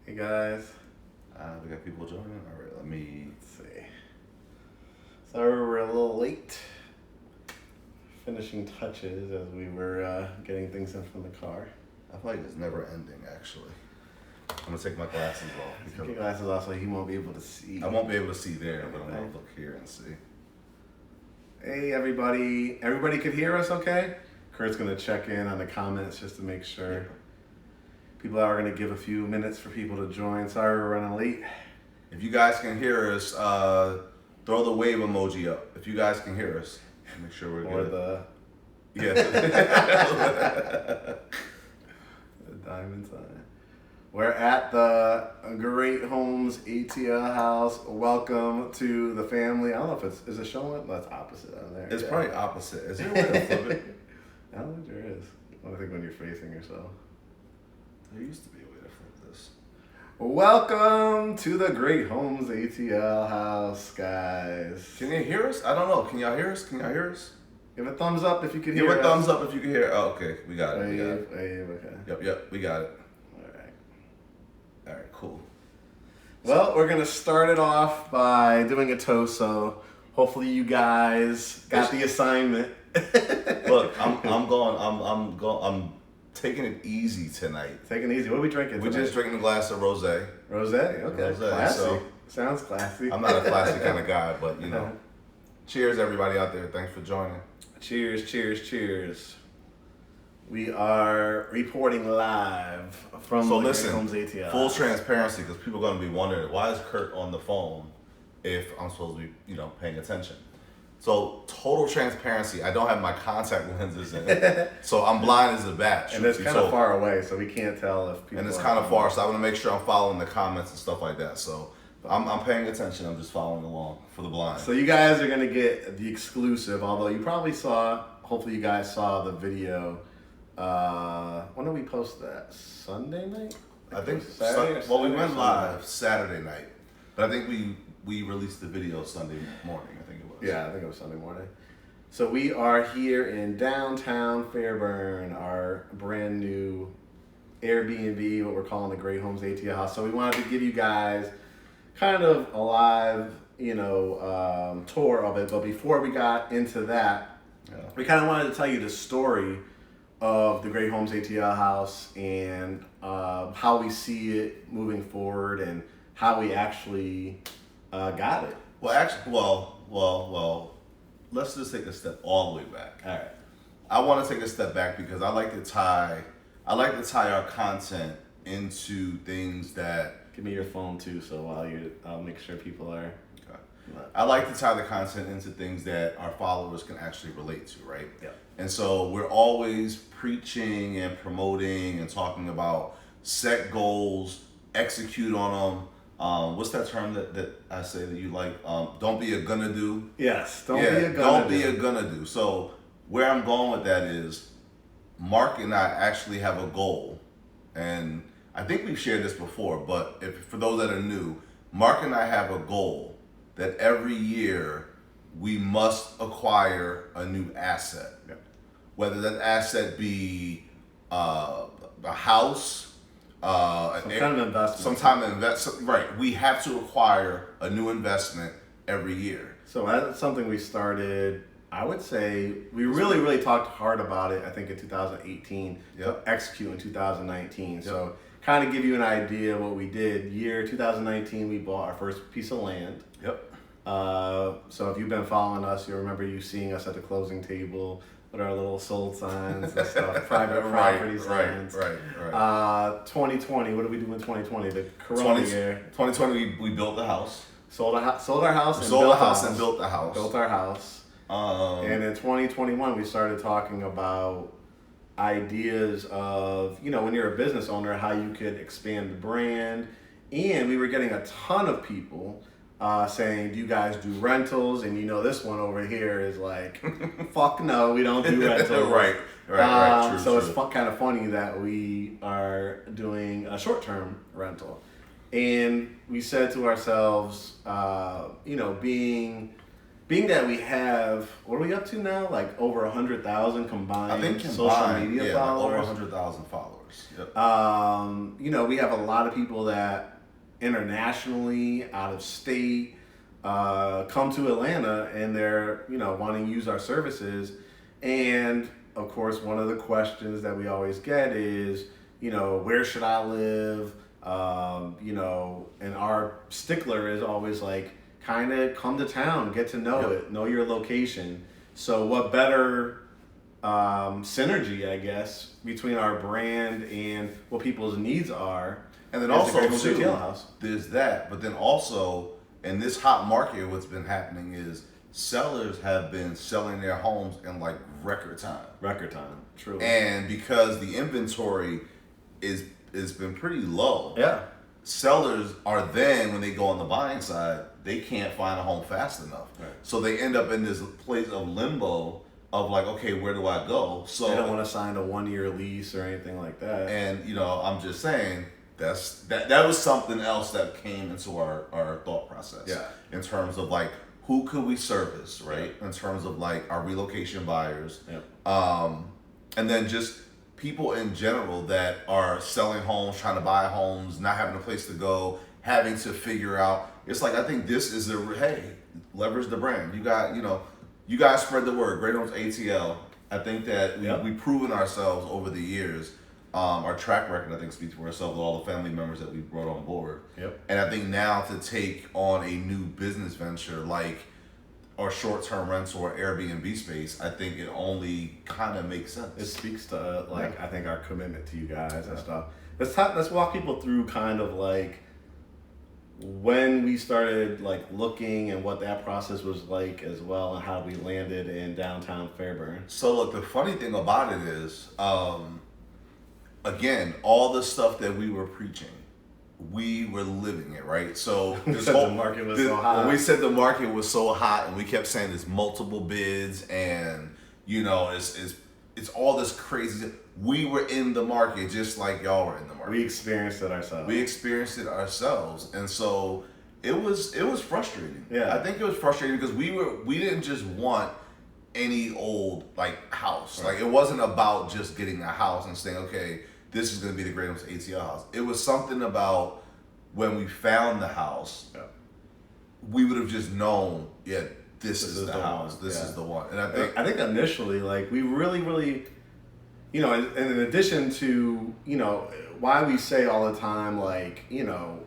Hey guys. We got people joining. All right, let me see. Sorry we're a little late. Finishing touches as we were getting things in from the car. I feel like it's never ending, actually. I'm gonna take my glasses off. Take your glasses off so he won't be able to see. I won't be able to see there, but I'm gonna look here and see. Hey everybody. Everybody could hear us okay? Curt's gonna check in on the comments just to make sure. Yeah. People are gonna give a few minutes for people to join. Sorry we're running late. If you guys can hear us, throw the wave emoji up. If you guys can hear us, make sure we're or good. The diamond sign. We're at the GreatHomesATL House. Welcome to the family. I don't know if is it showing? That's opposite on there. It's probably opposite. Is there a way to flip it? I don't think there is. I think when you're facing yourself. There used to be a way to flip this. Welcome to the GreatHomesATL House, guys. Can you hear us? I don't know. Can y'all hear us? Can y'all hear us? Give a thumbs up if you can hear us. Give a thumbs up if you can hear. Oh, okay. We got it. Wave, okay. Yep. We got it. All right, cool. Well, we're gonna start it off by doing a toast. So hopefully you guys got the assignment. Look, I'm taking it easy tonight. Taking it easy. What are we drinking We're tonight? just drinking a glass of rosé. Rosé, okay. Rosé, Classy. so Sounds classy. I'm not a classy kind of guy, but you know. Cheers, everybody out there. Thanks for joining. Cheers, cheers, cheers. We are reporting live from So the listen, GreatHomesATL. full transparency, because people are going to be wondering, why is Curt on the phone if I'm supposed to be, paying attention? So total transparency, I don't have my contact lenses in, so I'm blind as a bat. And it's kind of far away, so we can't tell if people. And it's kind of far, so I want to make sure I'm following the comments and stuff like that. So I'm paying attention. I'm just following along for the blind. So you guys are gonna get the exclusive, although you probably saw. Hopefully, you guys saw the video. When did we post that? Sunday night? I think Saturday. we went live Saturday night, but I think we released the video Sunday morning. I think it was. Yeah, I think it was Sunday morning. So we are here in downtown Fairburn, our brand new Airbnb, what we're calling the GreatHomesATL House. So we wanted to give you guys kind of a live, tour of it. But before we got into that, we kind of wanted to tell you the story of the GreatHomesATL House and how we see it moving forward and how we actually got it. Well, let's just take a step all the way back. All right. I want to take a step back because I like to tie our content into things that. Give me your phone too, so while I'll make sure people are. Okay. I like to tie the content into things that our followers can actually relate to, right? Yeah. And so we're always preaching and promoting and talking about set goals, execute on them. What's that term that I say that you like? Don't be a gonna do. Yes, don't be a gonna do. So where I'm going with that is, Mark and I actually have a goal, and I think we've shared this before, but for those that are new, Mark and I have a goal that every year we must acquire a new asset. Yeah. Whether that asset be a house, Some kind of investment. Right. We have to acquire a new investment every year. So that's something we started. I would say we really talked hard about it. I think in 2018. Yep. Execute in 2019. Yep. So kind of give you an idea of what we did. Year 2019, we bought our first piece of land. Yep. So if you've been following us, you'll remember you seeing us at the closing table with our little sold signs and stuff, private property signs. Right. 2020, what did we do in 2020? The Corona year. 2020, we built the house. Sold our house and built the house. Built our house. And in 2021, we started talking about ideas of, when you're a business owner, how you could expand the brand. And we were getting a ton of people saying, do you guys do rentals? And this one over here is like, fuck no, we don't do rentals. Right. True, so it's kind of funny that we are doing a short-term rental. And we said to ourselves, being being that we have, what are we up to now? Like over 100,000 combined social media followers. Over 100,000 followers. Yep. We have a lot of people that internationally, out of state, come to Atlanta and they're, wanting to use our services. And of course, one of the questions that we always get is, where should I live? And our stickler is always like, kind of come to town, get to know it, know your location. So what better synergy, I guess, between our brand and what people's needs are. And then also, too, House. There's that, but then also, in this hot market, what's been happening is sellers have been selling their homes in like record time. Record time, true. And because the inventory is been pretty low. Yeah. Sellers are then, when they go on the buying side, they can't find a home fast enough. Right. So they end up in this place of limbo of like, okay, where do I go? So they don't want to sign a 1-year lease or anything like that. And I'm just saying that was something else that came into our thought process. Yeah. In terms of like, who could we service, right? In terms of like our relocation buyers. Yeah. And then just people in general that are selling homes, trying to buy homes, not having a place to go, having to figure out. It's like, I think this is leverage the brand. You guys spread the word. Great Homes ATL. I think that we've proven ourselves over the years. Our track record, I think, speaks for itself with all the family members that we brought on board. Yep. And I think now to take on a new business venture like our short-term rental or Airbnb space, I think it only kind of makes sense. It speaks to I think our commitment to you guys and stuff. Let's walk people through kind of like when we started like looking and what that process was like as well, and how we landed in downtown Fairburn. So look, the funny thing about it is, again, all the stuff that we were preaching, we were living it, right? So the market was so hot. When we said the market was so hot, and we kept saying there's multiple bids, and it's all this crazy. We were in the market just like y'all were in the market. We experienced it ourselves. And so it was frustrating. Yeah, I think it was frustrating because we didn't just want any old like house. Right. Like it wasn't about just getting a house and saying, okay, this is going to be the Great Homes ATL house. It was something about when we found the house, we would have just known, this is the house. This is the one. And I think initially, like we really, and in addition to, why we say all the time, like,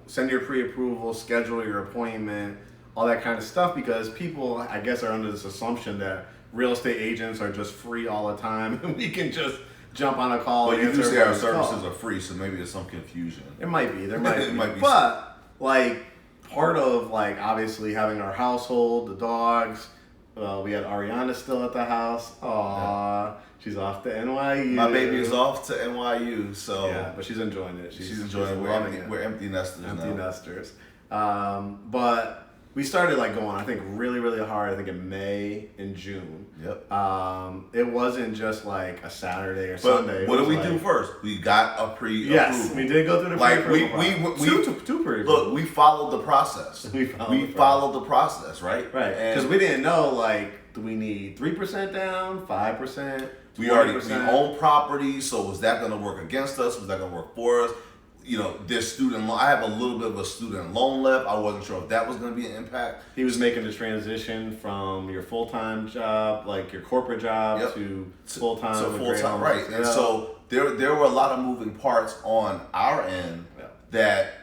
send your pre-approval, schedule your appointment, all that kind of stuff, because people, I guess, are under this assumption that real estate agents are just free all the time and we can just jump on a call. But you do say our services are free, so maybe there's some confusion. It might be. There might be. It might be. But like part of like obviously having our household, the dogs. We had Ariana still at the house. Aww, she's off to NYU. My baby is off to NYU, so yeah, but she's enjoying it. She's enjoying it. We're empty nesters now. Empty nesters. But we started like going, I think, really hard. I think in May and June. Yep. It wasn't just like a Saturday or Sunday. What did we do first? We got a pre-approval. Yes, we did go through the pre-approval. Two pre-approval. Look, we followed the process. We followed the process, right? Right. Because we didn't know, like, do we need 3% down, 5%? We own property, so was that going to work against us? Was that going to work for us? There's student loan. I have a little bit of a student loan left. I wasn't sure if that was going to be an impact. He was making the transition from your full-time job, like your corporate job, to full-time. So full-time, right. And so there were a lot of moving parts on our end that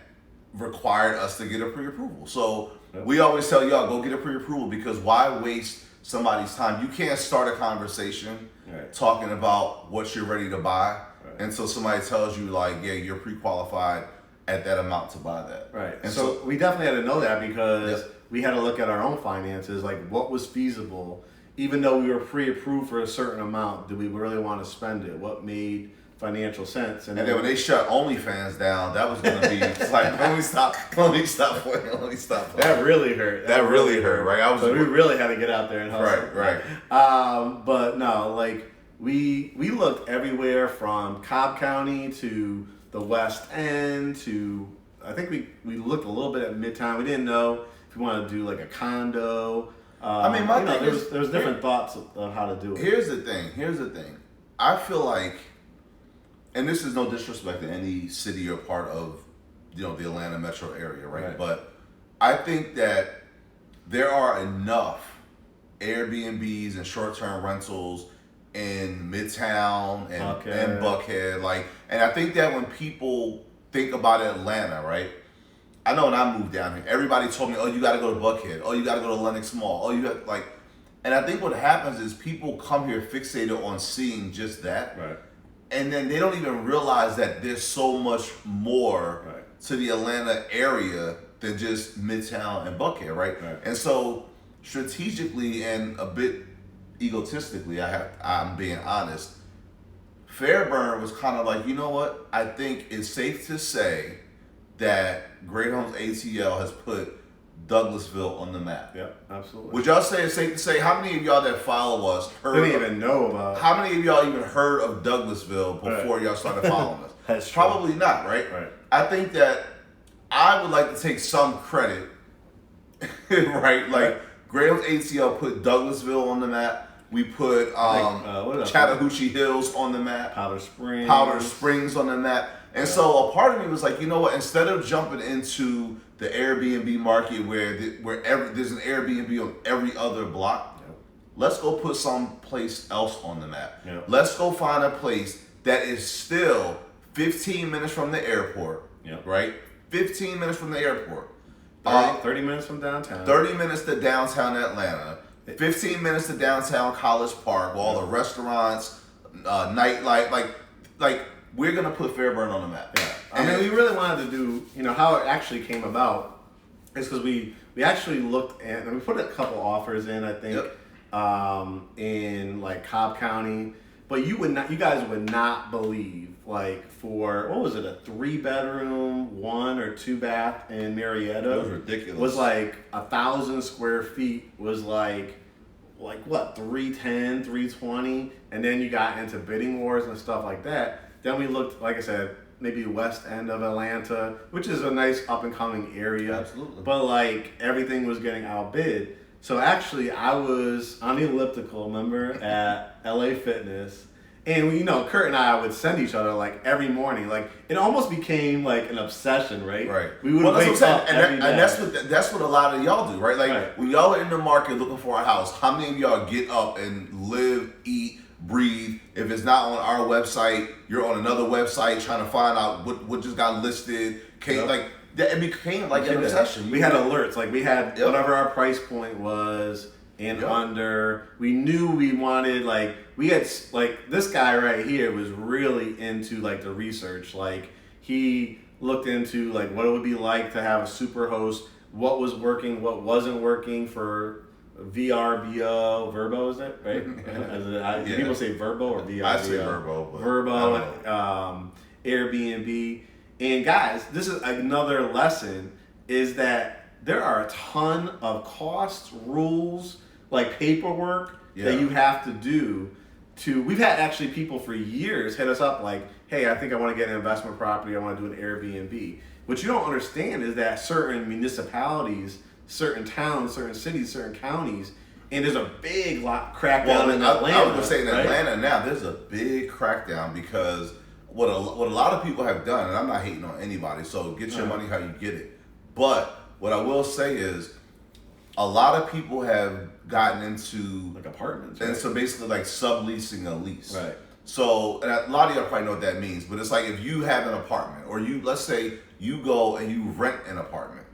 required us to get a pre-approval. So we always tell y'all, go get a pre-approval, because why waste somebody's time? You can't start a conversation talking about what you're ready to buy. And so somebody tells you like, yeah, you're pre-qualified at that amount to buy that. Right. And so we definitely had to know that, because we had to look at our own finances, like what was feasible. Even though we were pre-approved for a certain amount, do we really want to spend it? What made financial sense? And then when they shut OnlyFans down, that was going to be like, let me stop. That really hurt. That really hurt, right? So we really had to get out there and hustle. Right. But no, like, we looked everywhere from Cobb County to the West End to, I think we looked a little bit at Midtown. We didn't know if we wanted to do like a condo. I mean, my thing is, there's different thoughts of how to do it. Here's the thing. I feel like, and this is no disrespect to any city or part of, the Atlanta metro area, right? But I think that there are enough Airbnbs and short-term rentals in Midtown and Buckhead, and I think that when people think about Atlanta, right? I know when I moved down here, everybody told me, "Oh, you got to go to Buckhead. Oh, you got to go to Lenox Mall. Oh, you got and I think what happens is people come here fixated on seeing just that, right? And then they don't even realize that there's so much more to the Atlanta area than just Midtown and Buckhead, right? And so strategically and a bit egotistically, I'm being honest, Fairburn was kind of like, you know what? I think it's safe to say that Great Homes ATL has put Douglasville on the map. Yeah, absolutely. Would y'all say it's safe to say, how many of y'all that follow us didn't even know about? How many of y'all even heard of Douglasville before y'all started following us? That's true. Probably not, right? Right. I think that I would like to take some credit, right? Like Great Homes ATL put Douglasville on the map. We put Chattahoochee Hills on the map. Powder Springs on the map. And so a part of me was like, you know what? Instead of jumping into the Airbnb market where there's an Airbnb on every other block, let's go put some place else on the map. Let's go find a place that is still 15 minutes from the airport, right? 15 minutes from the airport. 30 minutes from downtown. 30 minutes to downtown Atlanta. 15 minutes to downtown College Park, with all the restaurants, nightlife, like we're gonna put Fairburn on the map. Yeah, I mean, we really wanted to do, how it actually came about is because we actually looked at, and we put a couple offers in, I think, in like Cobb County, but you guys would not believe, like for, what was it, a 3-bedroom, 1 or 2 bath in Marietta? That was ridiculous. Was like 1,000 square feet, was like what, 310, 320, and then you got into bidding wars and stuff like that. Then we looked, like I said, maybe west end of Atlanta, which is a nice up and coming area. Absolutely. But like everything was getting outbid. So actually I was on the elliptical, remember, at LA Fitness. And Curt and I would send each other like every morning. Like it almost became like an obsession, right? Right. We would wake up every day. And that's what a lot of y'all do, right? Like when y'all are in the market looking for a house, how many of y'all get up and live, eat, breathe? If it's not on our website, you're on another website trying to find out what just got listed. Like it became like an obsession. We had alerts. Like we had whatever our price point was and under. We knew we wanted, like, we had, like, this guy right here was really into like the research. Like he looked into like what it would be like to have a super host, what was working, what wasn't working for VRBO, Verbo, is it right? People say Verbo or VRBO. I say Verbo. Verbo, Airbnb. And guys, this is another lesson, is that there are a ton of costs, rules, like paperwork that you have to do we've had actually people for years hit us up like, hey, I think I want to get an investment property, I want to do an Airbnb. What you don't understand is that certain municipalities, certain towns, certain cities, certain counties, and there's a big crackdown in Atlanta. I was going to say in Atlanta now, there's a big crackdown because what a lot of people have done, and I'm not hating on anybody, so get your money how you get it. But what I will say is a lot of people have gotten into like apartments, and so basically like subleasing a lease. Right. So, and a lot of y'all probably know what that means, but it's like if you have an apartment, or let's say you go and you rent an apartment.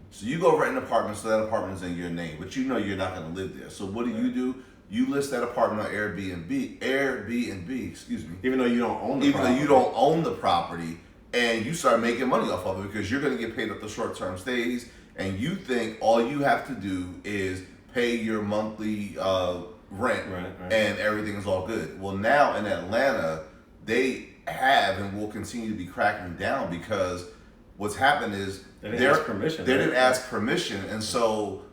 So you go rent an apartment, so that apartment is in your name, but you're not going to live there. So what do? You list that apartment on Airbnb, excuse me. Even though you don't own the property. Even though you don't own the property, and you start making money off of it because you're going to get paid up the short-term stays, and you think all you have to do is pay your monthly rent, and everything is all good. Well, now in Atlanta, they have and will continue to be cracking down because what's happened is they didn't ask permission, and so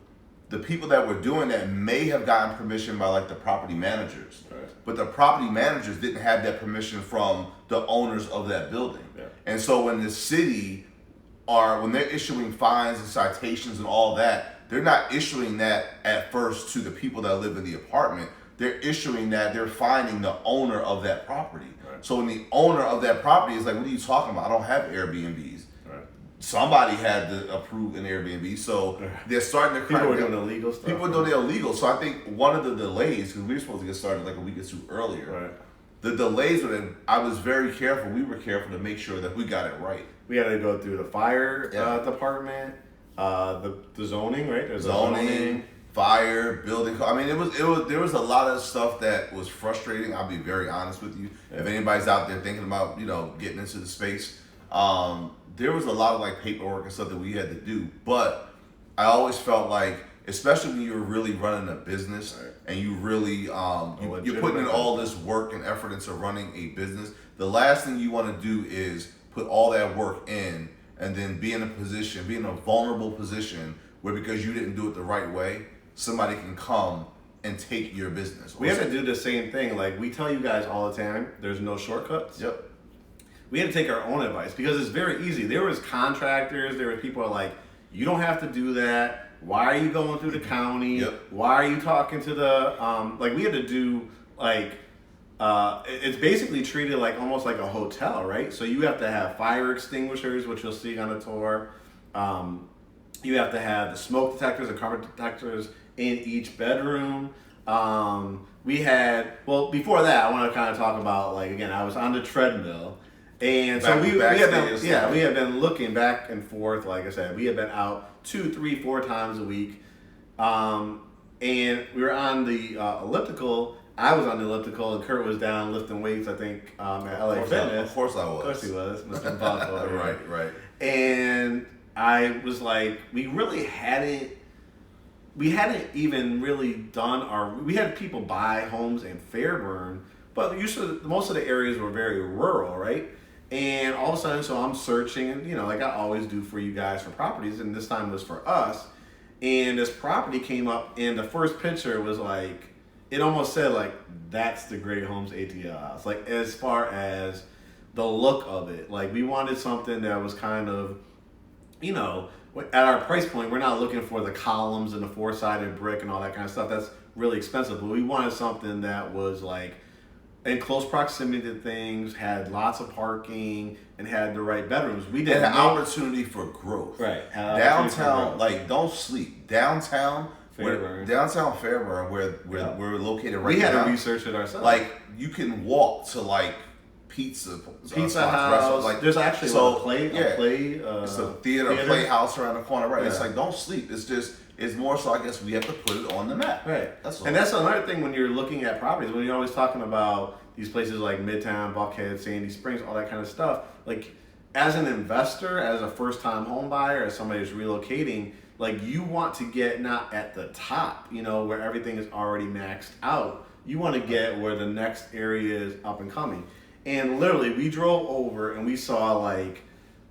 the people that were doing that may have gotten permission by like the property managers, but the property managers didn't have that permission from the owners of that building. And so when the city when they're issuing fines and citations and all that, they're not issuing that at first to the people that live in the apartment. They're issuing that, they're finding the owner of that property. Right. So when the owner of that property is like, what are you talking about? I don't have Airbnbs. Right. Somebody had to approve an Airbnb. So they're starting to People were doing illegal stuff. People were doing illegal. So I think one of the delays, because we were supposed to get started like a week or two earlier. Right. The delays were that I was very careful. We were careful to make sure that we got it right. We had to go through the fire department, the zoning, right? There's Zoning, fire, building. I mean, there was a lot of stuff that was frustrating. I'll be very honest with you. Yeah. If anybody's out there thinking about getting into the space, there was a lot of like paperwork and stuff that we had to do. But I always felt like, especially when you're really running a business and you really you're putting in all this work and effort into running a business, the last thing you want to do is put all that work in and then be in a vulnerable position where, because you didn't do it the right way, somebody can come and take your business. We have to do the same thing. Like we tell you guys all the time, there's no shortcuts. Yep. We had to take our own advice because it's very easy. There was contractors, there were people like, you don't have to do that. Why are you going through the county? Yep. Why are you talking to the, like we had to do like, it's basically treated like almost like a hotel, right? So you have to have fire extinguishers, which you'll see on the tour. You have to have the smoke detectors and carbon detectors in each bedroom. We had, well, before that, I want to kind of talk about, like, again, I was on the treadmill. And so we have been looking back and forth. Like I said, we have been out 2, 3, 4 times a week. And we were on the elliptical. I was on the elliptical, and Curt was down lifting weights, I think, at LA Fitness. Of course I was. Of course he was. Mr. Buff. Right. And I was like, we hadn't even really done we had people buy homes in Fairburn, but usually most of the areas were very rural, right? And all of a sudden, so I'm searching, and like I always do for you guys for properties, and this time was for us. And this property came up, and the first picture was like, it almost said like, that's the GreatHomesATL House. Like as far as the look of it, like we wanted something that was kind of, at our price point, we're not looking for the columns and the 4-sided brick and all that kind of stuff. That's really expensive. But we wanted something that was like in close proximity to things, had lots of parking, and had the right bedrooms. We did an opportunity for growth. Right. Downtown, like, don't sleep. Downtown Fairburn. Where we're located right now. We had to research it ourselves. Like, you can walk to like Pizza House. Like, there's actually a play. It's a theater playhouse around the corner, right? Yeah. It's like, don't sleep. It's more so, I guess we have to put it on the map. Right. That's all. And that's another thing when you're looking at properties, when you're always talking about these places like Midtown, Buckhead, Sandy Springs, all that kind of stuff. Like, as an investor, as a first-time home buyer, as somebody who's relocating, like, you want to get not at the top, where everything is already maxed out. You want to get where the next area is up and coming. And literally, we drove over and we saw like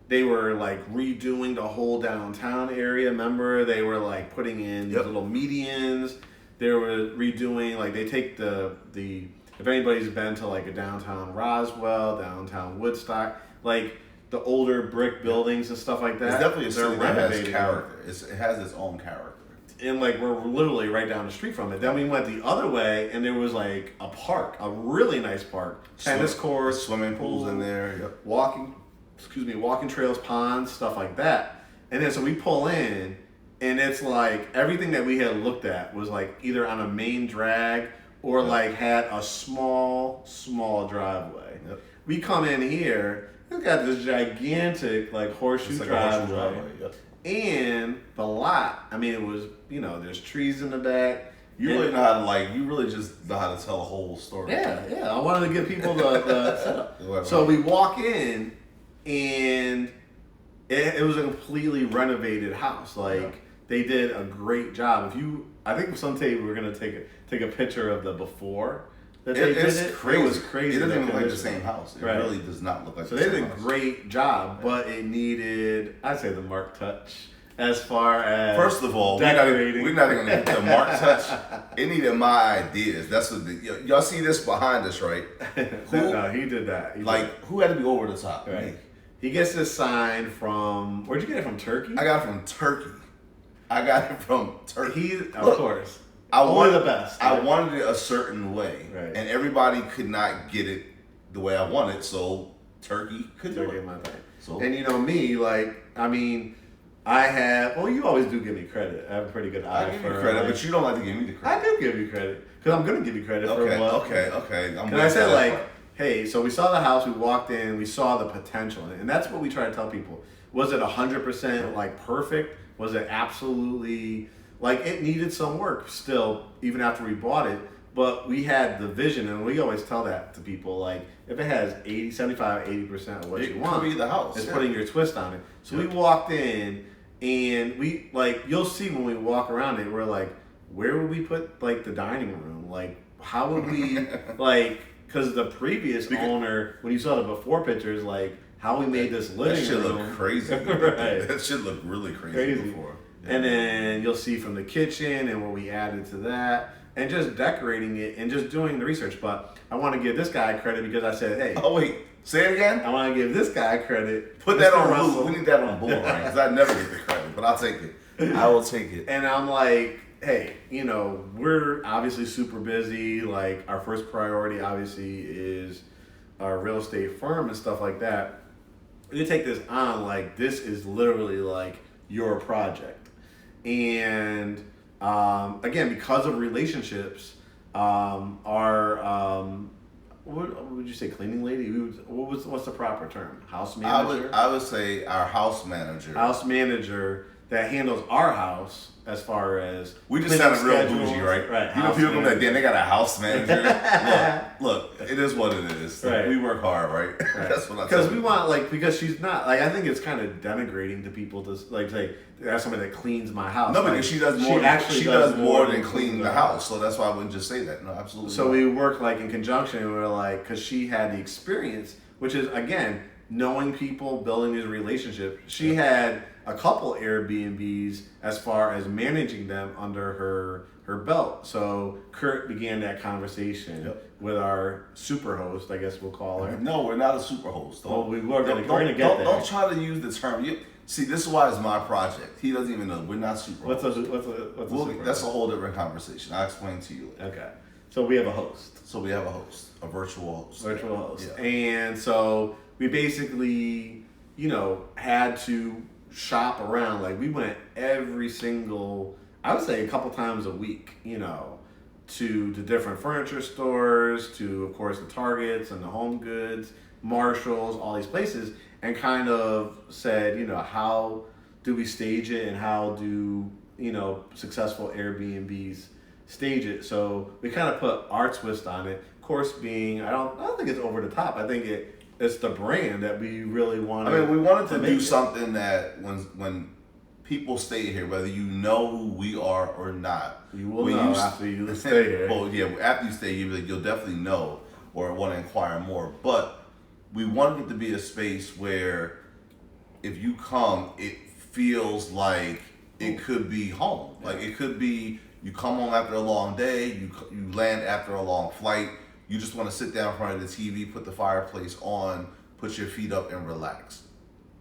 they were like redoing the whole downtown area. Remember, they were like putting in these little medians. They were redoing, like, they take the if anybody's been to like a downtown Roswell, downtown Woodstock, like the older brick buildings and stuff like that. It's definitely a city that has character. It has its own character. And like we're literally right down the street from it. Then we went the other way, and there was like a park, a really nice park, tennis courts, swimming pools in there, walking trails, ponds, stuff like that. And then so we pull in, and it's like everything that we had looked at was like either on a main drag or like had a small driveway. Yep. We come in here, it's got this gigantic like horseshoe driveway. Yep. And the lot, I mean, it was, there's trees in the back. You really know how to, you really just know how to tell a whole story. Yeah. I wanted to give people the setup. So we walk in, and it was a completely renovated house. Like, they did a great job. I think someday we're going to take a picture of the before. It's crazy. It was crazy. It doesn't even look like the same house. It really does not look like the same house. So they did a great job, but it needed, I'd say, the Mark touch as far as first of all, decorating. We're not even going to get the Mark touch. It needed my ideas. That's what y'all see this behind us, right? No, he did that. Who had to be over the top? Right. He gets this sign from, where'd you get it from, Turkey? I got it from Turkey. I got it from Turkey. Of course. I Only wanted the best. I Right? wanted it a certain way, Right. and everybody could not get it the way I wanted, so Turkey could do it. My thing. So, And you know me, like, I mean, I have. Well, you always do give me credit. I have a pretty good eye I give for you credit, like, but you don't like to give me the credit. I do give you credit because I'm gonna give you credit for what. Okay. And I said like, hey, so we saw the house, we walked in, we saw the potential in it, and that's what we try to tell people. Was it 100% like perfect? Was it absolutely like it needed some work still, even after we bought it? But we had the vision, and we always tell that to people. Like, if it has 80% of what you want, could be the house. it's putting your twist on it. So we walked in, and we like you'll see when we walk around it, we're like, where would we put like the dining room? Like, how would we like? Because the previous owner, when you saw the before pictures, like how we made this living that shit room look crazy. Right. That shit look really crazy before. Yeah. And then you'll see from the kitchen and what we added to that, and just decorating it and just doing the research. But I want to give this guy credit because I said, hey. Oh wait, say it again. I want to give this guy credit. Put that on Russell. We need that on Boomerang because I never get the credit, but I'll take it. I will take it. And I'm like, hey, you know, we're obviously super busy. Like, our first priority obviously is our real estate firm and stuff like that. You take this on like this is literally like your project. And again, because of relationships, our what would you say, cleaning lady? What's the proper term? House manager? I would say our house manager. House manager that handles our house as far as we just cleaning sounded real schedules. bougie, right? Right. You know, people come like, damn, they got a house manager. look, it is what it is. Right. We work hard, right? That's what I because we want because she's not like I think it's kind of denigrating to people to like say that's somebody that cleans my house. No, because like, she does more. She does more than clean the house, so that's why I wouldn't just say that. No, absolutely. So we work like in conjunction, and we're like because she had the experience, which is again knowing people, building these relationships. She had a couple Airbnbs as far as managing them under her belt. So Curt began that conversation with our super host, I guess we'll call her. No, we're not a super host. Well, we're going to get there. Don't try to use the term. See, this is why it's my project. He doesn't even know. We're not super What's host. what's a super That's host? a whole different conversation. I'll explain to you later. Okay. So we have a host. So we have a host, a virtual host. Virtual host. Yeah. And so we basically, had to shop around. Like we went every single, I would say a couple times a week, to the different furniture stores, to of course the Targets and the Home Goods, Marshalls, all these places, and kind of said, how do we stage it and how do, successful Airbnbs stage it. So we kind of put our twist on it. Of course, being, I don't think it's over the top. I think it's the brand that we really wanted. I mean, we wanted to do it. something that when people stay here, whether you know who we are or not, you will know after you stay here. Well, yeah, after you stay here, you'll definitely know or want to inquire more. But we wanted it to be a space where if you come, it feels like it could be home. Like it could be you come home after a long day, you land after a long flight. You just want to sit down in front of the TV, put the fireplace on, put your feet up, and relax.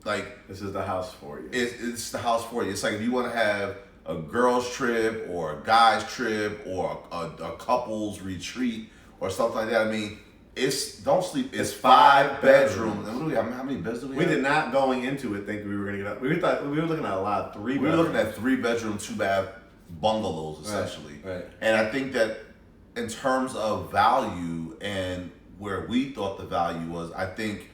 Like this is the house for you. It's the house for you. It's like if you want to have a girls' trip or a guys' trip or a couples retreat or something like that. I mean, don't sleep. It's 5 bedrooms. And what do we have? How many beds do we have? We did not going into it think we were going to get up. We were looking at a lot of 3 bedrooms. We were looking at 3-bedroom, 2-bath bungalows essentially. Right. And I think that in terms of value and where we thought the value was, I think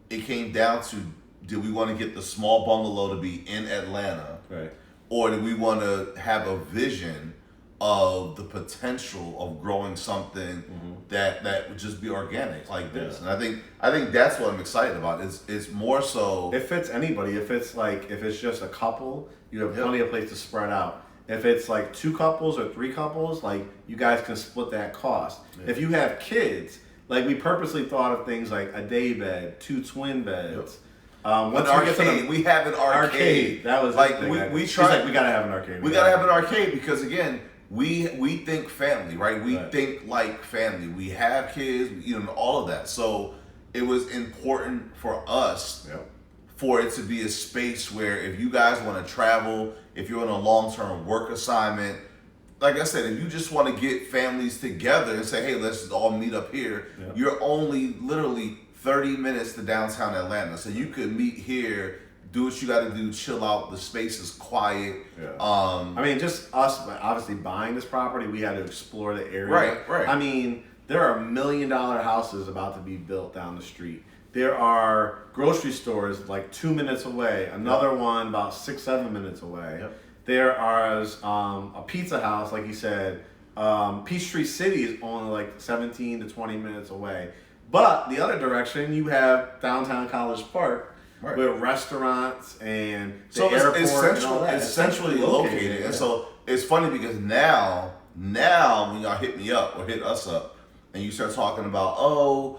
it came down to, did we want to get the small bungalow to be in Atlanta? Right. Or do we want to have a vision of the potential of growing something that would just be organic like this? And I think that's what I'm excited about. It's more so it fits anybody. If it's just a couple, you have plenty of place to spread out. If it's like 2 couples or 3 couples, like you guys can split that cost. Yeah. If you have kids, like we purposely thought of things like a day bed, 2 twin beds. An arcade. We have an arcade. That was like we try. We gotta have an arcade. We gotta have an arcade because again, we think family, right? We think like family. We have kids, all of that. So it was important for us for it to be a space where if you guys want to travel, if you're on a long-term work assignment, like I said, if you just want to get families together and say, hey, let's all meet up here, you're only literally 30 minutes to downtown Atlanta. So you could meet here, do what you got to do, chill out. The space is quiet. I mean, just us, obviously buying this property, we had to explore the area. Right. I mean, there are $1 million houses about to be built down the street. There are grocery stores like 2 minutes away. Another one about 6-7 minutes away. There are a pizza house, like you said. Peachtree City is only like 17 to 20 minutes away. But the other direction, you have downtown College Park with restaurants and the airport and all that. It's centrally located. And so it's funny because now when y'all hit me up or hit us up and you start talking about,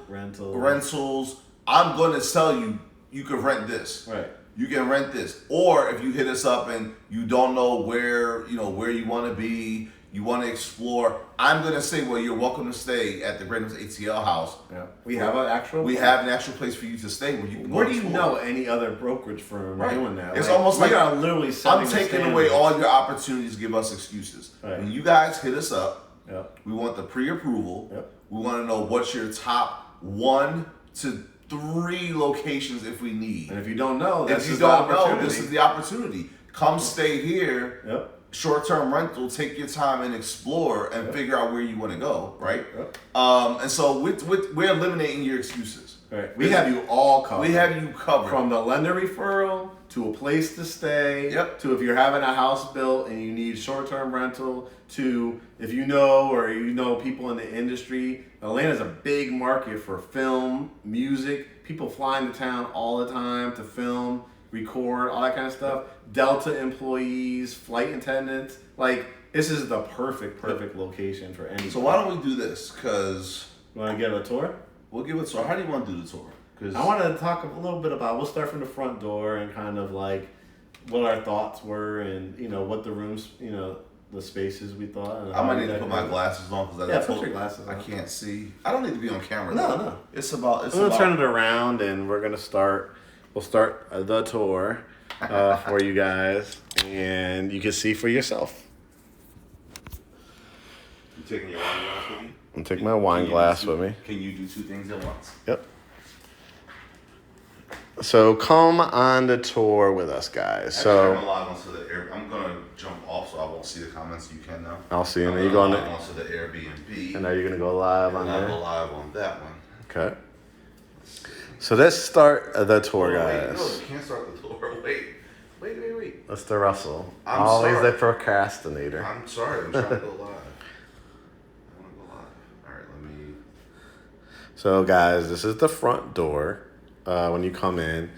rentals, I'm going to tell you, you can rent this. Right. You can rent this. Or if you hit us up and you don't know where you want to be, you want to explore, I'm going to say, well, you're welcome to stay at the GreatHomesATL House. Yeah. We have an actual place for you to stay where you can Where do you know any other brokerage firm doing that? It's almost like are literally I'm taking away all your opportunities to give us excuses. Right. When you guys hit us up, we want the pre-approval. We want to know what's your top 1 to 3 locations if we need. And if you don't know, this is the opportunity. Come stay here. Short-term rental, take your time and explore and figure out where you want to go, right? And so we're eliminating your excuses. Right. We have you all covered. We have you covered. From the lender referral to a place to stay, to if you're having a house built and you need short-term rental, to if you know people in the industry. Atlanta's a big market for film, music. People fly into town all the time to film, record, all that kind of stuff. Delta employees, flight attendants. Like, this is the perfect location for any. So why don't we do this? Because you want to give a tour? We'll give a tour. How do you want to do the tour? Because I want to talk a little bit about. We'll start from the front door and kind of like what our thoughts were, and what the rooms, the spaces we thought. And I might need to put my glasses on because put your glasses on. I can't see. I don't need to be on camera. No. I'm gonna turn it around and we're gonna start. We'll start the tour for you guys, and you can see for yourself. You taking your wine glass with you? I'm taking my wine glass with me. Can you do 2 things at once? Yep. So come on the tour with us, guys. So I'm gonna jump off, so I won't see the comments. You can now. I'll see, and then you go on onto the Airbnb. And now you're gonna go live on there. I'll go live on that one. Okay. So let's start the tour, guys. No, you can't start the tour. Wait. Mr. Russell. I'm always sorry. the procrastinator. I'm sorry. I'm trying to go live. I want to go live. All right, let me. So, guys, this is the front door. When you come in,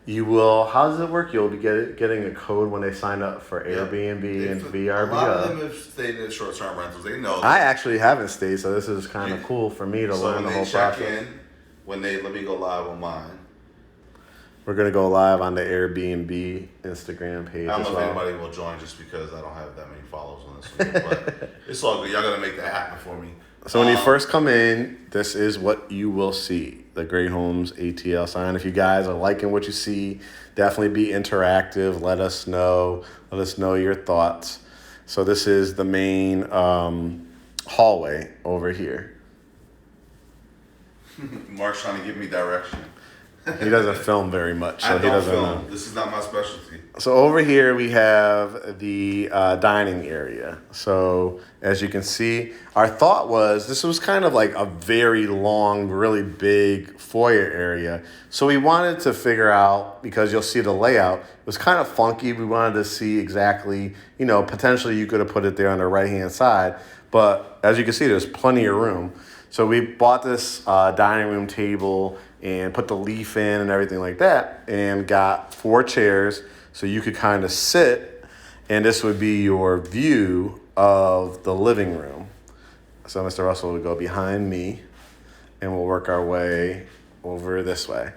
you will. How does it work? You'll be getting a code when they sign up for Airbnb and VRBO. A lot of them have stayed in short-term rentals. They know. I actually haven't stayed, so this is kind of cool for me to learn the whole process. Let me go live on mine. We're gonna go live on the Airbnb Instagram page. I don't know if anybody will join just because I don't have that many followers on this one, but it's all good. Y'all gotta make that happen for me. So when you first come in, this is what you will see. The GreatHomesATL sign. If you guys are liking what you see, definitely be interactive. Let us know. Let us know your thoughts. So this is the main hallway over here. Mark's trying to give me direction. He doesn't film very much, so he doesn't know. This is not my specialty. So over here we have the dining area. So as you can see, our thought was this was kind of like a very long, really big foyer area. So we wanted to figure out, because you'll see the layout, it was kind of funky. We wanted to see exactly, potentially you could have put it there on the right-hand side. But as you can see, there's plenty of room. So we bought this dining room table and put the leaf in and everything like that, and got 4 chairs so you could kind of sit, and this would be your view of the living room. So Mr. Russell would go behind me, and we'll work our way over this way.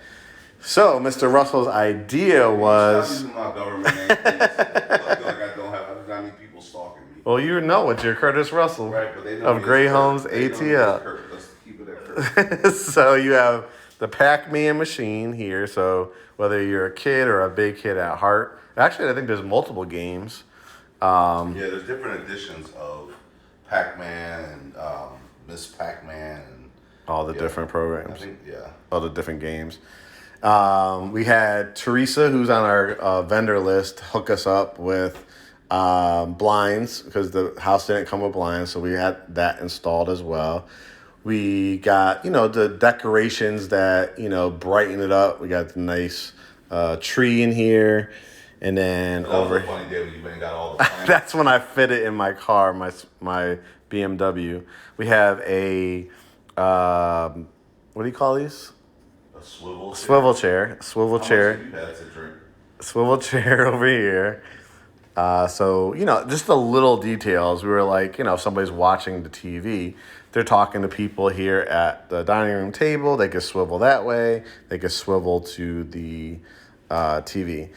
So Mr. Russell's idea was... Stop using my government name, please. I feel like I don't have any people stalking me. Well, you know it. You're Curtis Russell, right, but they know of GreatHomesATL. Let's keep it at Curt. So you have the Pac-Man machine here. So whether you're a kid or a big kid at heart, actually I think there's multiple games. Yeah, there's different editions of Pac-Man and Miss Pac-Man and All the different programs. I think, yeah. All the different games. We had Teresa, who's on our vendor list, hook us up with blinds because the house didn't come with blinds, so we had that installed as well. We got, the decorations that, brighten it up. We got the nice tree in here. And then that was a funny day when you went and got all the plants. That's when I fit it in my car, my BMW. We have a, what do you call these? A swivel chair. Swivel chair. Swivel chair. How much have you had to drink? Swivel chair over here. So, just the little details. We were like, if somebody's watching the TV, they're talking to people here at the dining room table. They could swivel that way. They could swivel to the TV.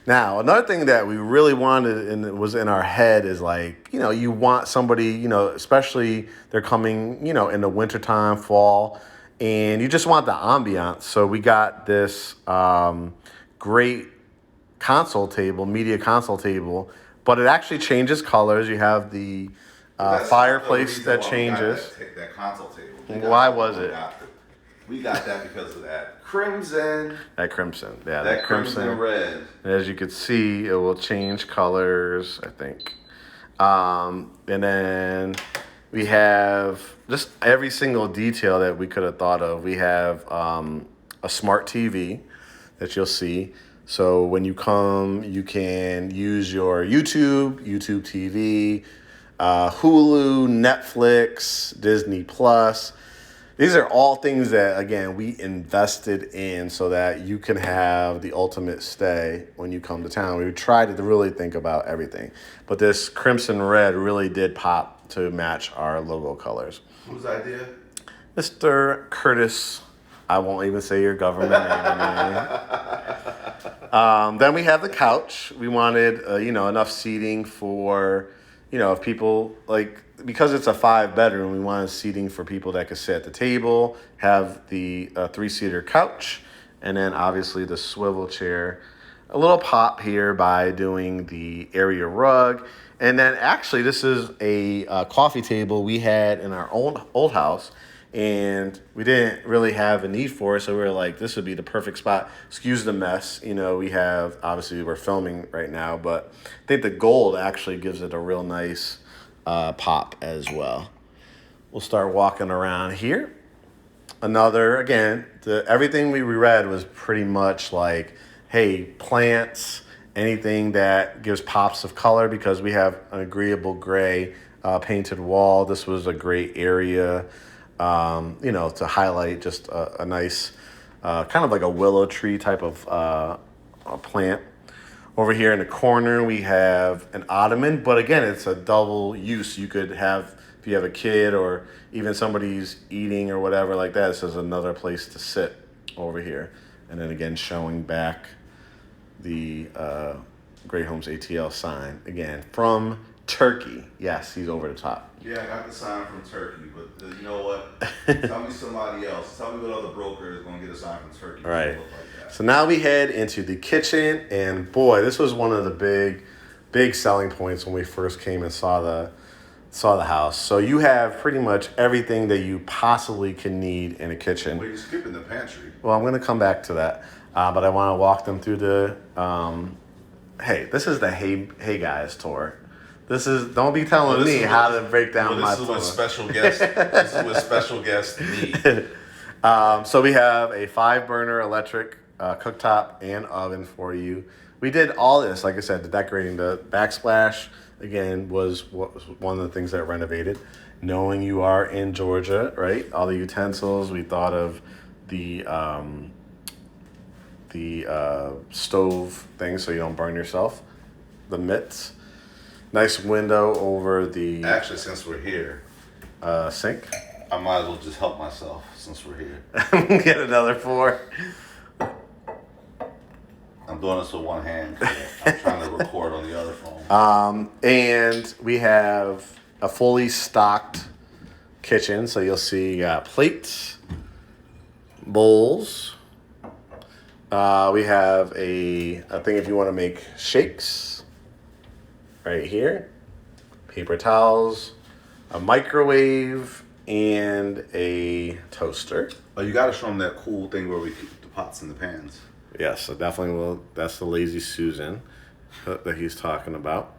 Now, another thing that we really wanted and was in our head is like, you want somebody, especially they're coming, in the wintertime, fall, and you just want the ambiance. So we got this great media console table, but it actually changes colors. You have the fireplace that changes. That console table. Why was it? We got that because of that crimson. That crimson, yeah. That crimson red. And as you can see, it will change colors, I think. And then we have just every single detail that we could have thought of. We have a smart TV that you'll see. So when you come, you can use your YouTube TV, Hulu, Netflix, Disney Plus. These are all things that, again, we invested in so that you can have the ultimate stay when you come to town. We tried to really think about everything. But this crimson red really did pop to match our logo colors. Whose idea? Mr. Curtis. I won't even say your government name. Then we have the couch. We wanted, enough seating for, if people because it's a 5-bedroom, we wanted seating for people that could sit at the table, have the 3-seater couch, and then obviously the swivel chair. A little pop here by doing the area rug. And then actually this is a coffee table we had in our old house, and we didn't really have a need for it, so we were like, this would be the perfect spot. Excuse the mess. We're filming right now, but I think the gold actually gives it a real nice pop as well. We'll start walking around here. Everything we read was pretty much like, hey, plants, anything that gives pops of color, because we have an agreeable gray painted wall. This was a great area, to highlight just a nice, kind of like a willow tree type of a plant. Over here in the corner, we have an ottoman, but again, it's a double use. You could have, if you have a kid or even somebody's eating or whatever like that, this is another place to sit over here. And then again, showing back the Great Homes ATL sign, again, from Turkey. Yes, he's over the top. Yeah, I got the sign from Turkey, but you know what? Tell me somebody else. Tell me what other broker is going to get a sign from Turkey. Right. So now we head into the kitchen, and boy, this was one of the big selling points when we first came and saw the house. So you have pretty much everything that you possibly can need in a kitchen. Well, you're skipping the pantry. Well, I'm going to come back to that, but I want to walk them through the. This is the Hey Guys tour. Don't be telling me how to break down my tour. This is what special guests need. So we have a 5-burner electric cooktop and oven for you. We did all this, like I said, the decorating. The backsplash, again, was one of the things that renovated. Knowing you are in Georgia, right? All the utensils, we thought of the stove thing so you don't burn yourself. The mitts. Nice window over the... Actually, since we're here... sink? I might as well just help myself since we're here. Get another 4. I'm doing this with one hand. I'm trying to record on the other phone. And we have a fully stocked kitchen. So you'll see you got plates, bowls. We have a thing if you want to make shakes right here. Paper towels, a microwave, and a toaster. Oh, you gotta show them that cool thing where we keep the pots and the pans. Yes, so definitely will. That's the Lazy Susan that he's talking about.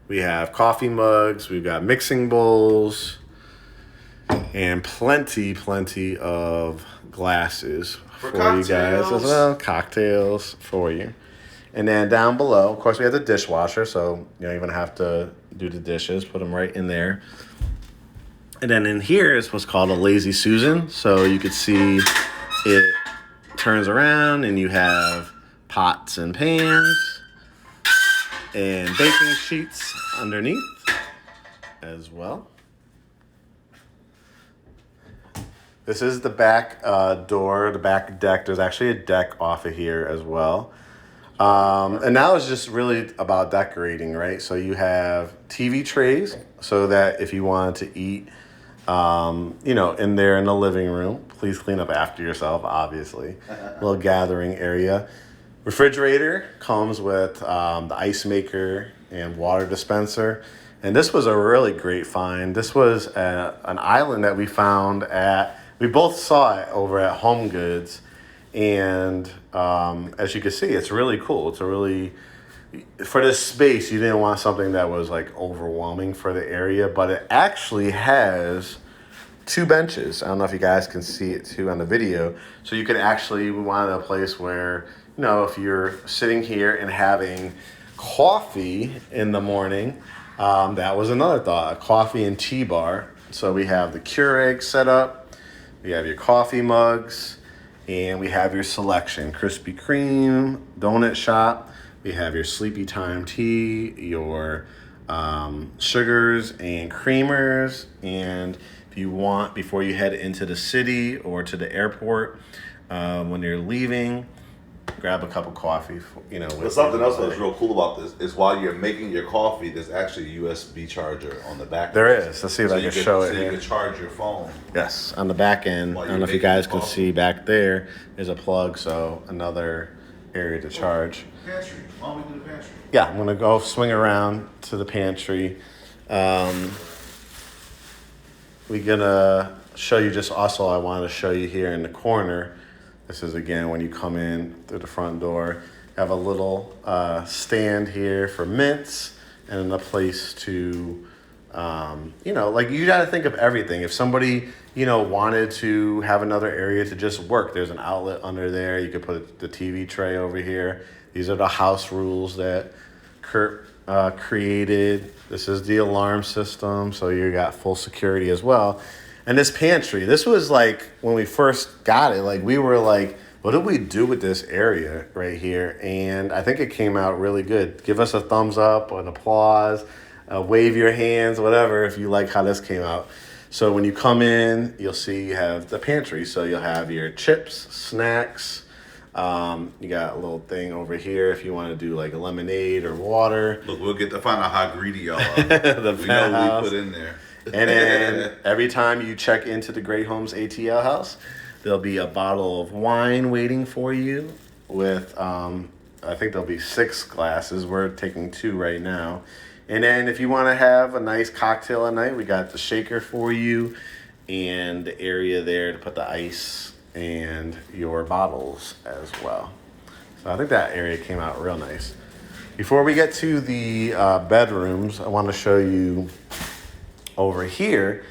We have coffee mugs. We've got mixing bowls. And plenty of glasses for you guys as well. Cocktails for you. And then down below, of course, we have the dishwasher, so you don't even have to do the dishes. Put them right in there. And then in here is what's called a Lazy Susan. So you could see it turns around and you have pots and pans and baking sheets underneath as well. This is the back door, the back deck. There's actually a deck off of here as well. And now it's just really about decorating, right? So you have TV trays so that if you wanted to eat, in there in the living room, please clean up after yourself, obviously. Little gathering area. Refrigerator comes with the ice maker and water dispenser. And this was a really great find. This was an island that we found we both saw it over at Home Goods. And as you can see, it's really cool. It's for this space, you didn't want something that was like overwhelming for the area, but it actually has 2 benches. I don't know if you guys can see it too on the video. So you can we wanted a place where, if you're sitting here and having coffee in the morning, that was another thought, a coffee and tea bar. So we have the Keurig set up. We have your coffee mugs, and we have your selection. Krispy Kreme, donut shop. We have your Sleepy Time tea, your sugars and creamers. And if you want, before you head into the city or to the airport, when you're leaving, grab a cup of coffee. But something else that's real cool about this is while you're making your coffee, there's actually a USB charger on the back. There is. Let's see if I can show it here. So you here. can charge your phone. Yes, on the back end. I don't know if you guys can see back there. There's a plug, so another area to charge. Pantry. Why don't we do the pantry? Yeah, I'm gonna go swing around to the pantry. We're gonna show you I wanted to show you here in the corner. This is, again, when you come in through the front door. Have a little stand here for mints and a place to, you got to think of everything. If somebody, wanted to have another area to just work, there's an outlet under there. You could put the TV tray over here. These are the house rules that Curt created. This is the alarm system, so you got full security as well. And this pantry, this was like, when we first got it, like we were like, what do we do with this area right here? And I think it came out really good. Give us a thumbs up, an applause, wave your hands, whatever, if you like how this came out. So when you come in, you'll see you have the pantry. So you'll have your chips, snacks. You got a little thing over here if you want to do like a lemonade or water. Look, we'll get to find out how greedy y'all are. We know what we put in there. And then every time you check into the GreatHomesATL House, there'll be a bottle of wine waiting for you with, I think there'll be 6 glasses. We're taking 2 right now. And then if you want to have a nice cocktail at night, we got the shaker for you and the area there to put the ice and your bottles as well. So I think that area came out real nice. Before we get to the bedrooms, I want to show you over here.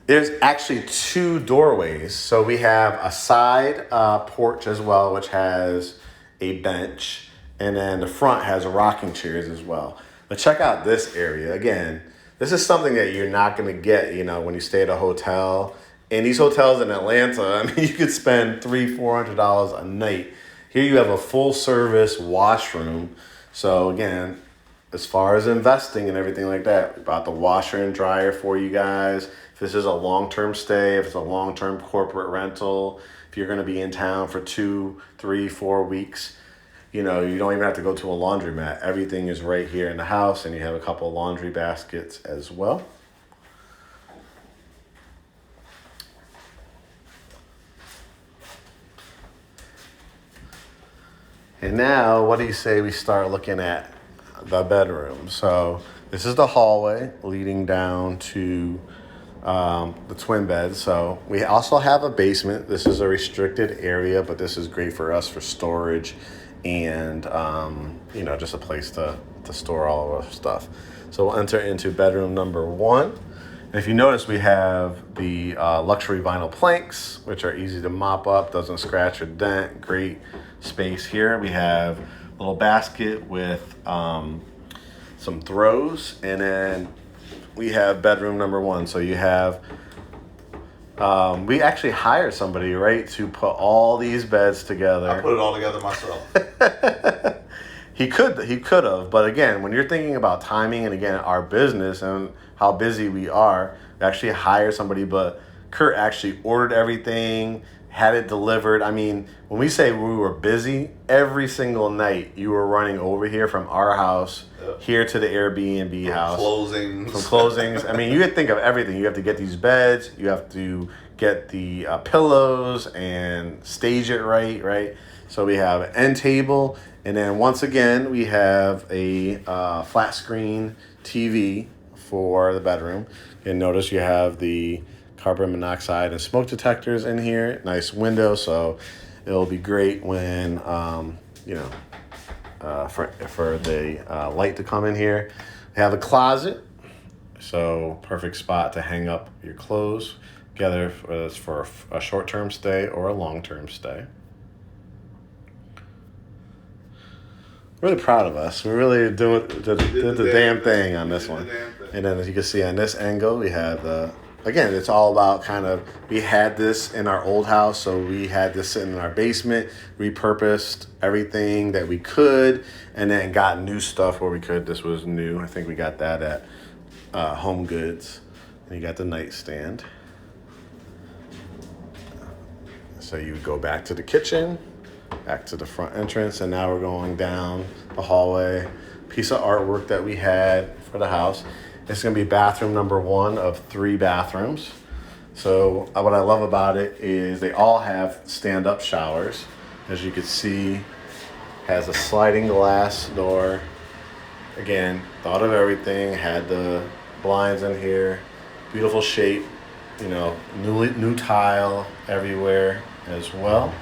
There's actually 2 doorways. So we have a side porch as well, which has a bench. And then the front has rocking chairs as well. But check out this area. Again, this is something that you're not going to get, when you stay at a hotel. And these hotels in Atlanta, you could spend $300-$400 a night. Here you have a full service washroom. So again, as far as investing and everything like that, we bought the washer and dryer for you guys. If this is a long-term stay, if it's a long-term corporate rental, if you're going to be in town for 2, 3, 4 weeks, you don't even have to go to a laundromat. Everything is right here in the house, and you have a couple of laundry baskets as well. And now, what do you say we start looking at the bedroom? So this is the hallway leading down to the twin beds. So we also have a basement. This is a restricted area, but this is great for us for storage and, just a place to store all of our stuff. So we'll enter into bedroom number 1. And if you notice, we have the luxury vinyl planks, which are easy to mop up, doesn't scratch or dent. Great space here. We have a little basket with some throws, and then we have bedroom number 1. So you have, we actually hired somebody, right, to put all these beds together. I put it all together myself. He could have, but again, when you're thinking about timing and again our business and how busy we are, we actually hired somebody. But Curt actually ordered everything, had it delivered. I mean, when we say we were busy, every single night you were running over here from our house here to the Airbnb house. Closings. From closings. I mean, you could think of everything. You have to get these beds. You have to get the pillows and stage it right? So we have an end table. And then once again, we have a flat screen TV for the bedroom. And notice you have the carbon monoxide and smoke detectors in here. Nice window, so it'll be great when, for the light to come in here. We have a closet, so perfect spot to hang up your clothes, whether it's for a short-term stay or a long-term stay. Really proud of us. We really did the damn thing on this one. And then as you can see on this angle, we have again, it's all about we had this in our old house, so we had this sitting in our basement, repurposed everything that we could, and then got new stuff where we could. This was new. I think we got that at Home Goods. And you got the nightstand. So you would go back to the kitchen, back to the front entrance, and now we're going down the hallway. Piece of artwork that we had for the house. It's going to be bathroom number 1 of 3 bathrooms. So what I love about it is they all have stand-up showers. As you can see, has a sliding glass door. Again, thought of everything. Had the blinds in here. Beautiful shape. New tile everywhere as well.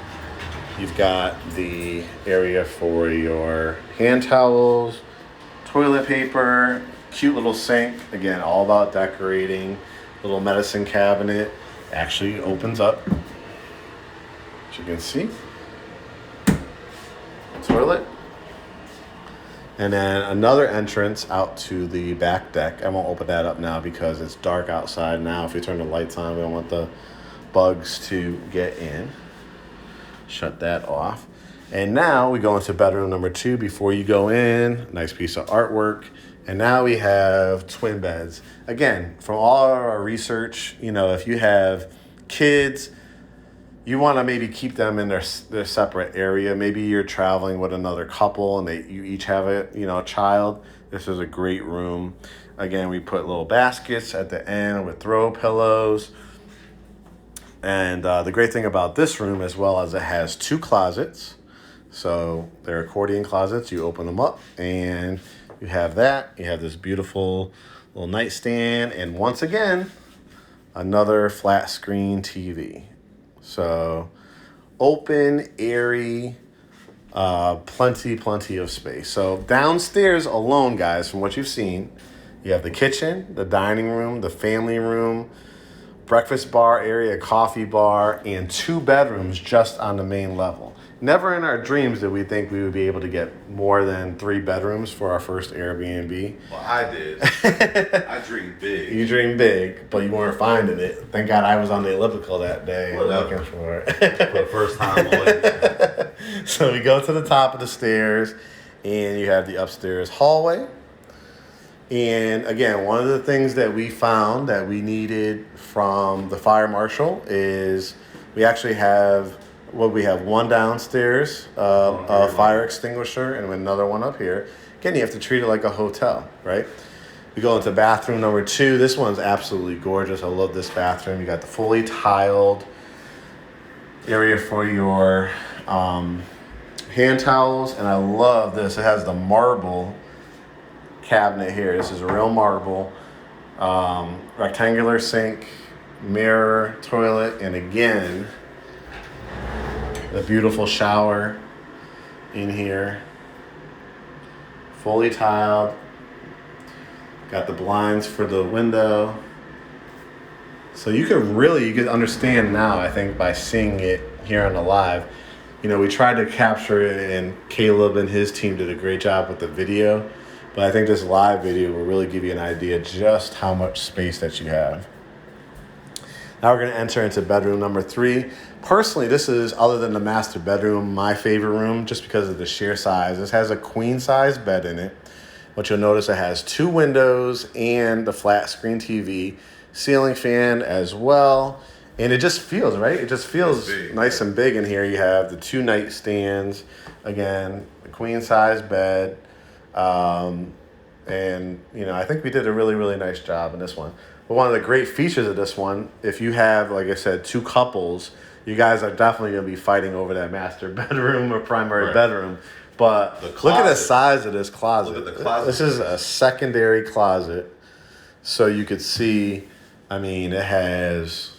You've got the area for your hand towels, toilet paper, cute little sink. Again, all about decorating. Little medicine cabinet. Actually opens up, as you can see. Toilet. And then another entrance out to the back deck. I won't open that up now because it's dark outside now. If you turn the lights on, we don't want the bugs to get in. Shut that off. And now we go into bedroom number 2 before you go in. Nice piece of artwork. And now we have twin beds. Again, from all our research, if you have kids, you want to maybe keep them in their separate area. Maybe you're traveling with another couple and you each have a child. This is a great room. Again, we put little baskets at the end with throw pillows. And the great thing about this room as well is it has 2 closets. So they're accordion closets. You open them up and you have that. You have this beautiful little nightstand. And once again, another flat screen TV. So open, airy, plenty of space. So downstairs alone, guys, from what you've seen, you have the kitchen, the dining room, the family room, breakfast bar area, coffee bar, and 2 bedrooms just on the main level. Never in our dreams did we think we would be able to get more than 3 bedrooms for our first Airbnb. Well, I did. I dreamed big. You dreamed big, but you weren't finding it. Thank God I was on the elliptical that day looking for it. For the first time on it. So we go to the top of the stairs, and you have the upstairs hallway. And again, one of the things that we found that we needed from the fire marshal is we actually have, we have one downstairs, a fire extinguisher, and another one up here. Again, you have to treat it like a hotel, right? We go into bathroom number 2. This one's absolutely gorgeous. I love this bathroom. You got the fully tiled area for your hand towels, and I love this. It has the marble cabinet here. This is real marble. Rectangular sink, mirror, toilet, and again, the beautiful shower in here. Fully tiled. Got the blinds for the window. So you could understand now, I think, by seeing it here on the live. You know, we tried to capture it, and Caleb and his team did a great job with the video. But I think this live video will really give you an idea just how much space that you have. Now we're going to enter into bedroom number 3. Personally, this is, other than the master bedroom, my favorite room just because of the sheer size. This has a queen size bed in it. What you'll notice, it has 2 windows and the flat screen TV, ceiling fan as well. And it just feels, right? It just feels big, nice and big in here. You have the 2 nightstands, again, the queen size bed. And, you know, I think we did a really, really nice job in this one. But one of the great features of this one, if you have, like I said, 2 couples, you guys are definitely going to be fighting over that master bedroom or primary bedroom. But look at the size of this closet. Look at the closet. This is a secondary closet. So you could see, I mean, it has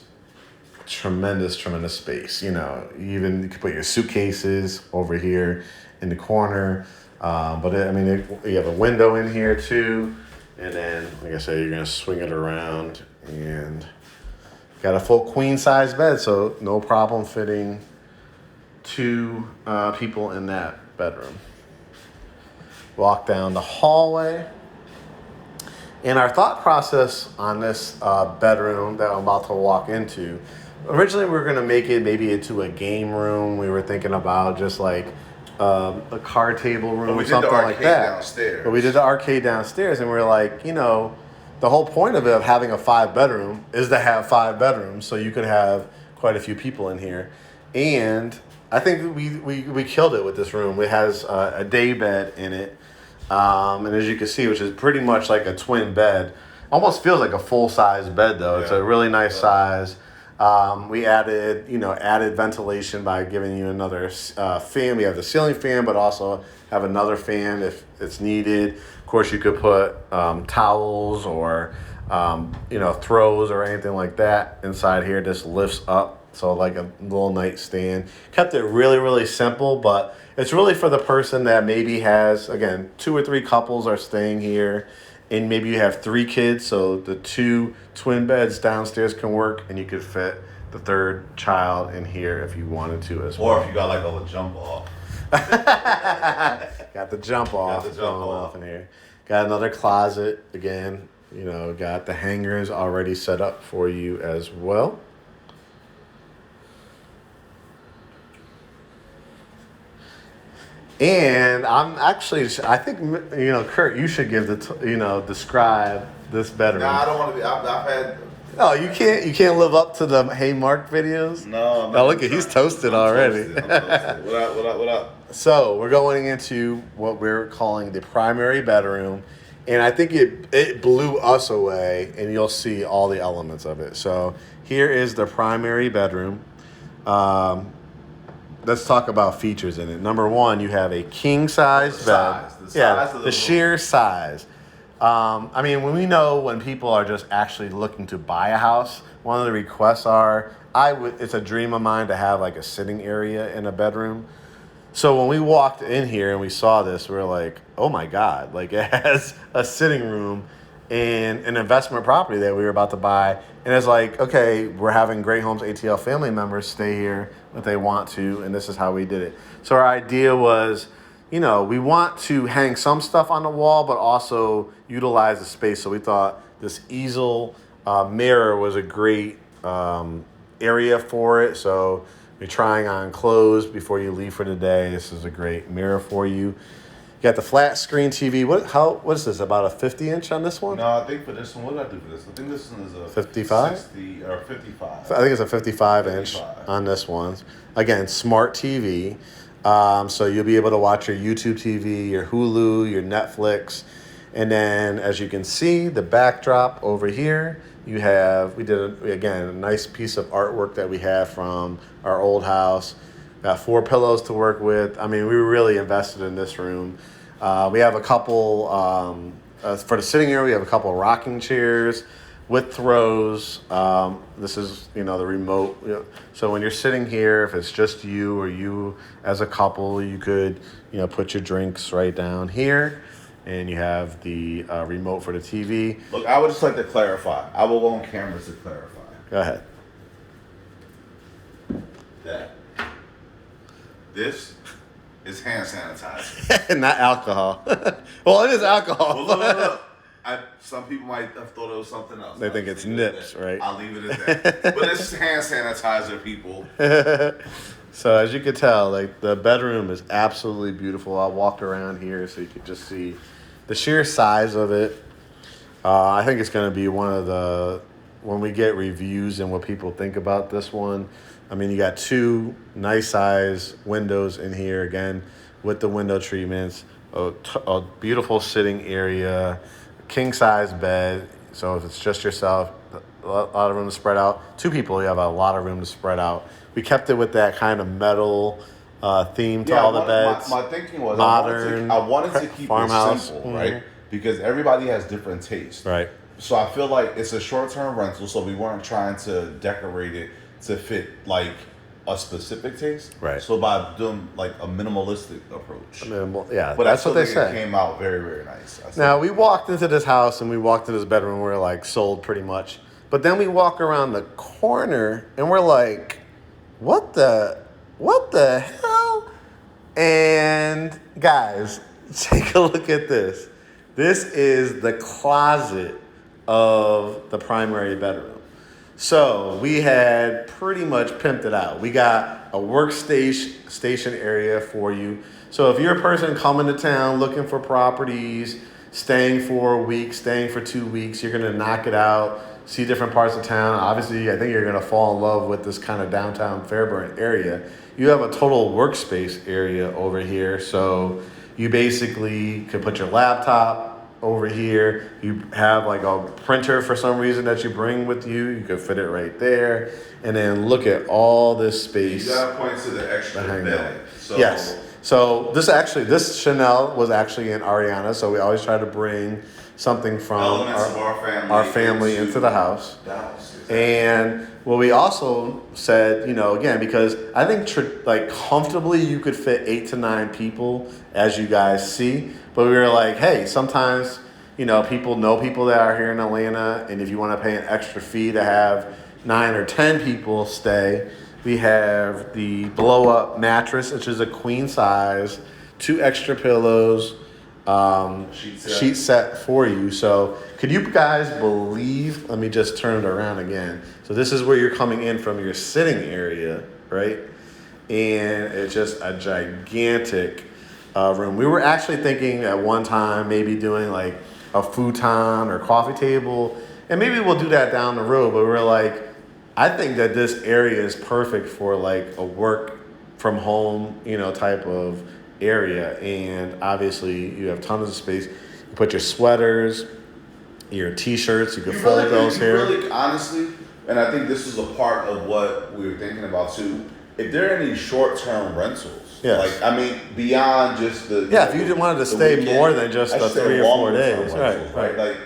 tremendous space. You know, even you could put your suitcases over here in the corner. But you have a window in here too. And then, like I said, you're going to swing it around and got a full queen size bed. So no problem fitting 2 people in that bedroom. Walk down the hallway. And our thought process on this bedroom that I'm about to walk into, originally we were going to make it maybe into a game room. We were thinking about just like a card table room or something like that. Downstairs. But we did the arcade downstairs, and we were like, you know, the whole point of it, of having a 5-bedroom, is to have 5 bedrooms, so you could have quite a few people in here. And I think we killed it with this room. It has a day bed in it, and as you can see, which is pretty much like a twin bed. Almost feels like a full-size bed, though. Yeah. It's a really nice size. We added ventilation by giving you another fan. We have the ceiling fan, but also have another fan if it's needed. Of course, you could put towels or throws or anything like that inside here. This lifts up, so like a little nightstand. Kept it really, really simple, but it's really for the person that maybe has, again, 2 or 3 couples are staying here. And maybe you have 3 kids, so the 2 twin beds downstairs can work, and you could fit the 3rd child in here if you wanted to as well. Or if you got like a jump off. Got the jump off in here. Got another closet again. You know, got the hangers already set up for you as well. And I think, Curt, you should describe this bedroom. No, I don't want to be. I've had. No, you can't live up to the Hey Mark videos. No. Oh, look at he's toasted already. I'm toasted. What up? So we're going into what we're calling the primary bedroom, and I think it blew us away, and you'll see all the elements of it. So here is the primary bedroom. Let's talk about features in it. Number 1, you have a king size bed. The sheer size. When we know when people are just actually looking to buy a house, one of the requests it's a dream of mine to have like a sitting area in a bedroom. So when we walked in here and we saw this, we were like, oh my God, like it has a sitting room in an investment property that we were about to buy. And it's like, okay, we're having GreatHomesATL family members stay here if they want to, and this is how we did it. So our idea was, we want to hang some stuff on the wall, but also utilize the space. So we thought this easel mirror was a great area for it. So you're trying on clothes before you leave for the day. This is a great mirror for you. You got the flat screen TV. What is this? About a 50-inch on this one? No, I think for this one, what did I do for this? I think this one is a 55? 60 or 55. I think it's a 55-inch on this one. Again, smart TV. So you'll be able to watch your YouTube TV, your Hulu, your Netflix. And then, as you can see, the backdrop over here, we did a nice piece of artwork that we have from our old house. Got 4 pillows to work with. I mean, we really invested in this room. We have a couple, for the sitting area, we have a couple of rocking chairs with throws. This is, the remote. So when you're sitting here, if it's just you or you as a couple, you could, put your drinks right down here. And you have the remote for the TV. Look, I would just like to clarify. I will go on camera to clarify. Go ahead. That this is hand sanitizer. Not alcohol. Well, it is alcohol. Well, look. Some people might have thought it was something else. They think it's nips, right? I'll leave it at that. But it's hand sanitizer, people. So as you can tell, like the bedroom is absolutely beautiful. I walked around here so you could just see the sheer size of it. I think it's going to be one of the, when we get reviews and what people think about this one. I mean, you got 2 nice size windows in here, again, with the window treatments, a beautiful sitting area, king size bed. So if it's just yourself, a lot of room to spread out. 2 people, you have a lot of room to spread out. We kept it with that kind of metal theme to all the beds. My thinking was modern. I wanted to keep farmhouse. it simple, right? Because everybody has different tastes. Right. So I feel like it's a short-term rental, so we weren't trying to decorate it to fit like a specific taste. Right. So by doing like a minimalistic approach. Yeah, But that's what they think say. It came out very, very nice. Now, we walked into this house and we walked into this bedroom. We're like sold pretty much. But then we walk around the corner and we're like, what the hell? And guys, take a look at this. This is the closet of the primary bedroom. So we had pretty much pimped it out. We got a workstation area for you. So if you're a person coming to town looking for properties, staying for a week, staying for 2 weeks, you're gonna knock it out, see different parts of town. Obviously, I think you're gonna fall in love with this kind of downtown Fairburn area. You have a total workspace area over here. So you basically could put your laptop over here. You have like a printer for some reason that you bring with you. You could fit it right there. And then look at all this space. You gotta point to the extra bed. So yes. So this Chanel was actually in Ariana. So we always try to bring something from our family into the house. And what we also said, again, because I think like comfortably you could fit 8 to 9 people, as you guys see. But we were like, hey, sometimes, people know people that are here in Atlanta. And if you want to pay an extra fee to have 9 or 10 people stay, we have the blow up mattress, which is a queen size, 2 extra pillows, sheet set for you. So could you guys believe, let me just turn it around again. So this is where you're coming in from your sitting area, right? And it's just a gigantic room. We were actually thinking at one time maybe doing like a futon or coffee table, and maybe we'll do that down the road, but we're like, I think that this area is perfect for like a work from home, type of area. And obviously you have tons of space. You put your sweaters, your t-shirts, you can fold those here. Really, honestly, and I think this is a part of what we were thinking about too. If there are any short-term rentals, beyond just the if you wanted to stay weekend, more than just the 3 or 4 days, right? Like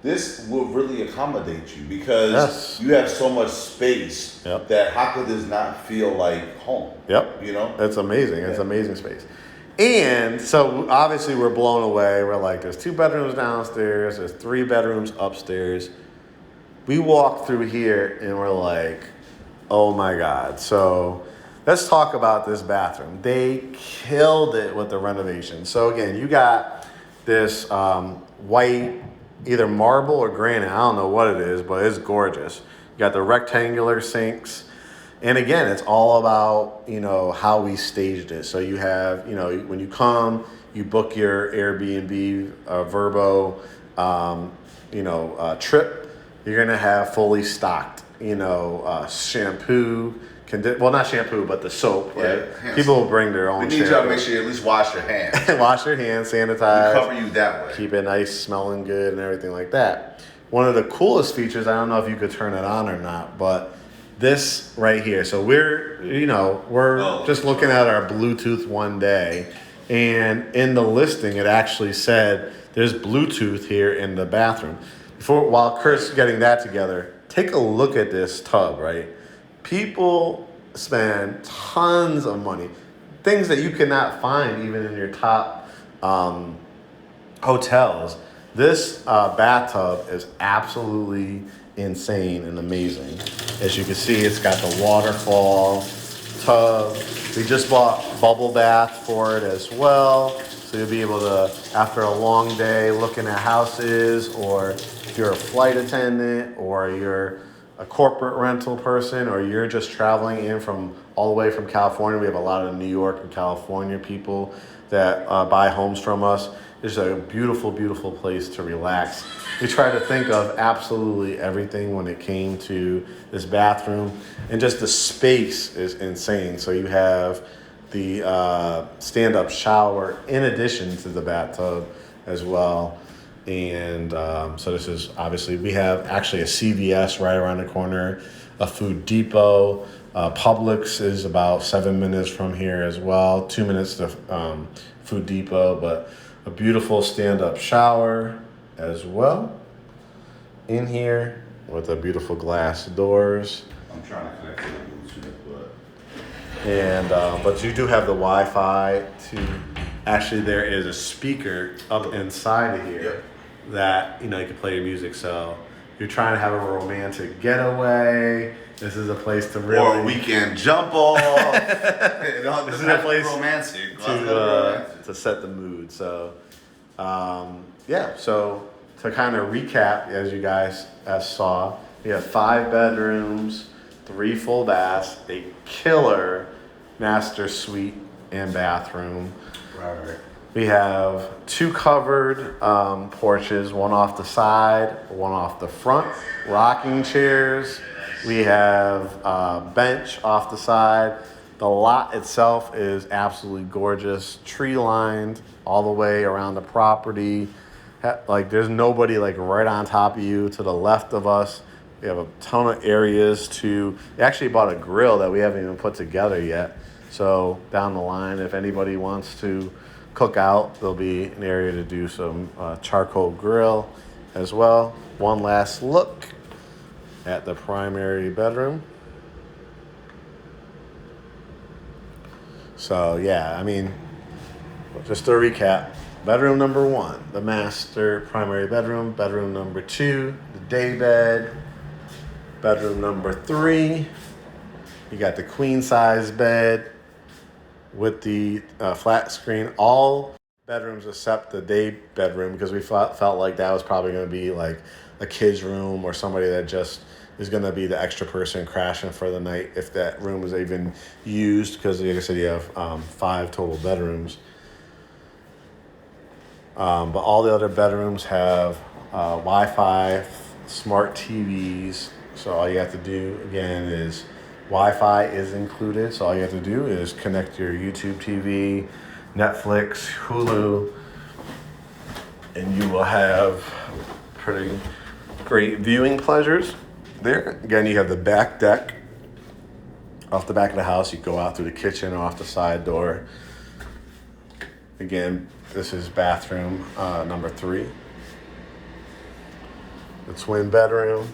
this will really accommodate you because you have so much space that how could this not feel like home? Yep. It's amazing. It's amazing space. And so obviously we're blown away. We're like, there's 2 bedrooms downstairs, there's 3 bedrooms upstairs. We walk through here and we're like, oh my God. So let's talk about this bathroom. They killed it with the renovation. So again, you got this white, either marble or granite. I don't know what it is, but it's gorgeous. You got the rectangular sinks. And again, it's all about, how we staged it. So you have, when you come, you book your Airbnb, Verbo, trip, you're going to have fully stocked, shampoo, not shampoo, but the soap, right? People will bring their own shampoo. We need y'all to make sure you at least wash your hands. Wash your hands, sanitize. We cover you that way. Keep it nice, smelling good and everything like that. One of the coolest features, I don't know if you could turn it on or not, but this right here. So we're just looking at our Bluetooth one day, and in the listing it actually said there's Bluetooth here in the bathroom. While Curt's getting that together, take a look at this tub, right? People spend tons of money, things that you cannot find even in your top hotels. This bathtub is absolutely insane and amazing. As you can see, it's got the waterfall tub. We just bought bubble bath for it as well. So you'll be able to, after a long day looking at houses, or if you're a flight attendant, or you're a corporate rental person, or you're just traveling in from all the way from California. We have a lot of New York and California people that buy homes from us. It's a beautiful, beautiful place to relax. We try to think of absolutely everything when it came to this bathroom, and just the space is insane. So you have the stand-up shower in addition to the bathtub as well. And so this is obviously, we have actually a CVS right around the corner, a Food Depot. Publix is about 7 minutes from here as well, 2 minutes to Food Depot, but a beautiful stand-up shower as well in here with the beautiful glass doors. I'm trying to connect to the Bluetooth, but... And but you do have the Wi-Fi to, actually there is a speaker up inside of here that, you can play your music. So if you're trying to have a romantic getaway, this is a place to really... Or a weekend jump off. This is a place romantic. to set the mood. So, so to kind of recap, as you guys saw, we have 5 bedrooms, 3 full baths, a killer master suite and bathroom. Right. We have 2 covered porches, one off the side, one off the front, rocking chairs. We have a bench off the side. The lot itself is absolutely gorgeous, tree lined all the way around the property. Like there's nobody like right on top of you. To the left of us, we have a ton of areas to. We actually bought a grill that we haven't even put together yet. So down the line, if anybody wants to cook out, there'll be an area to do some charcoal grill as well. One last look at the primary bedroom. So just to recap, bedroom number 1, the master primary bedroom. Bedroom number 2, the day bed. Bedroom number 3, you got the queen size bed with the flat screen. All bedrooms except the day bedroom, because we felt like that was probably going to be like a kid's room, or somebody that just is going to be the extra person crashing for the night if that room is even used, because like I said, you have 5 total bedrooms. But all the other bedrooms have Wi-Fi, smart TVs. So all you have to do, again, is Wi-Fi is included. So all you have to do is connect your YouTube TV, Netflix, Hulu, and you will have pretty great viewing pleasures there. Again, you have the back deck off the back of the house. You go out through the kitchen or off the side door. Again, this is bathroom number 3. The twin bedroom.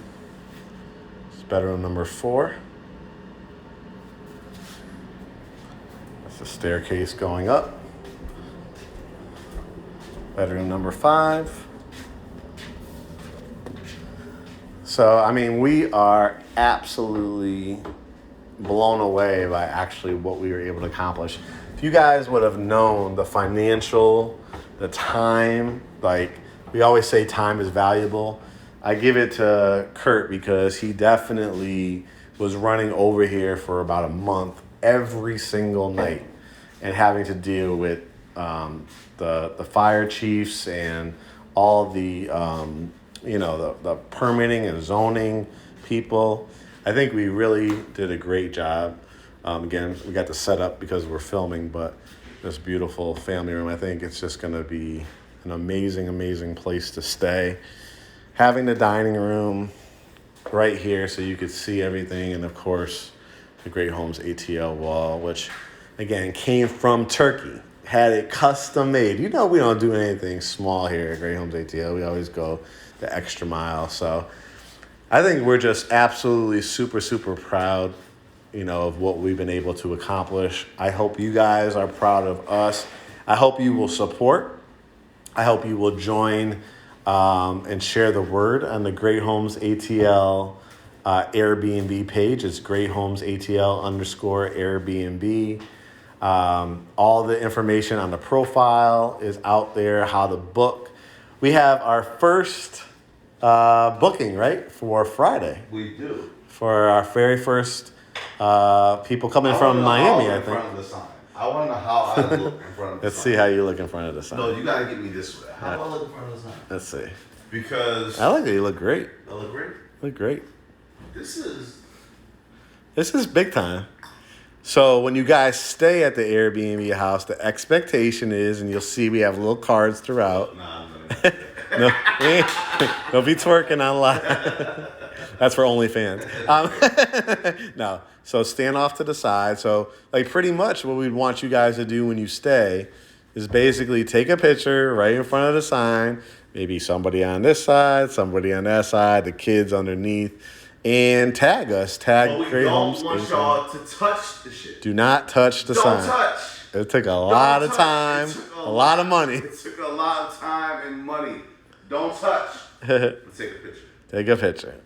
This is bedroom number 4. That's the staircase going up. Bedroom number 5. So, we are absolutely blown away by actually what we were able to accomplish. If you guys would have known the financial, the time, like we always say time is valuable. I give it to Curt because he definitely was running over here for about a month every single night and having to deal with the fire chiefs and all the the permitting and zoning people. I think we really did a great job. Again, we got the setup because we're filming, but this beautiful family room, I think it's just going to be an amazing, amazing place to stay. Having the dining room right here so you could see everything. And of course, the Great Homes ATL wall, which again came from Turkey. Had it custom made. You know we don't do anything small here at Great Homes ATL. We always go the extra mile. So I think we're just absolutely super, super proud, of what we've been able to accomplish. I hope you guys are proud of us. I hope you will support. I hope you will join and share the word on the Great Homes ATL Airbnb page. It's GreatHomesATL_Airbnb. All the information on the profile is out there, how to book. We have our first booking, right, for Friday. We do. For our very first people coming from Miami, I think. I want to know how I look in front of the sign. Let's see how you look in front of the sign. No, you got to get me this way. How do I look in front of the sign? Let's see. Because... I like that you look great. I look great? Look great. This is big time. So when you guys stay at the Airbnb house, the expectation is, and you'll see we have little cards throughout. No, don't be twerking online. That's for OnlyFans. No, so stand off to the side. So like pretty much what we'd want you guys to do when you stay is basically take a picture right in front of the sign, maybe somebody on this side, somebody on that side, the kids underneath, and tag us. Tag Great Homes. We don't want y'all to touch the shit. Do not touch the sign. Don't touch. It took a lot of time, a lot of money. It took a lot of time and money. Don't touch. Let's take a picture. Take a picture.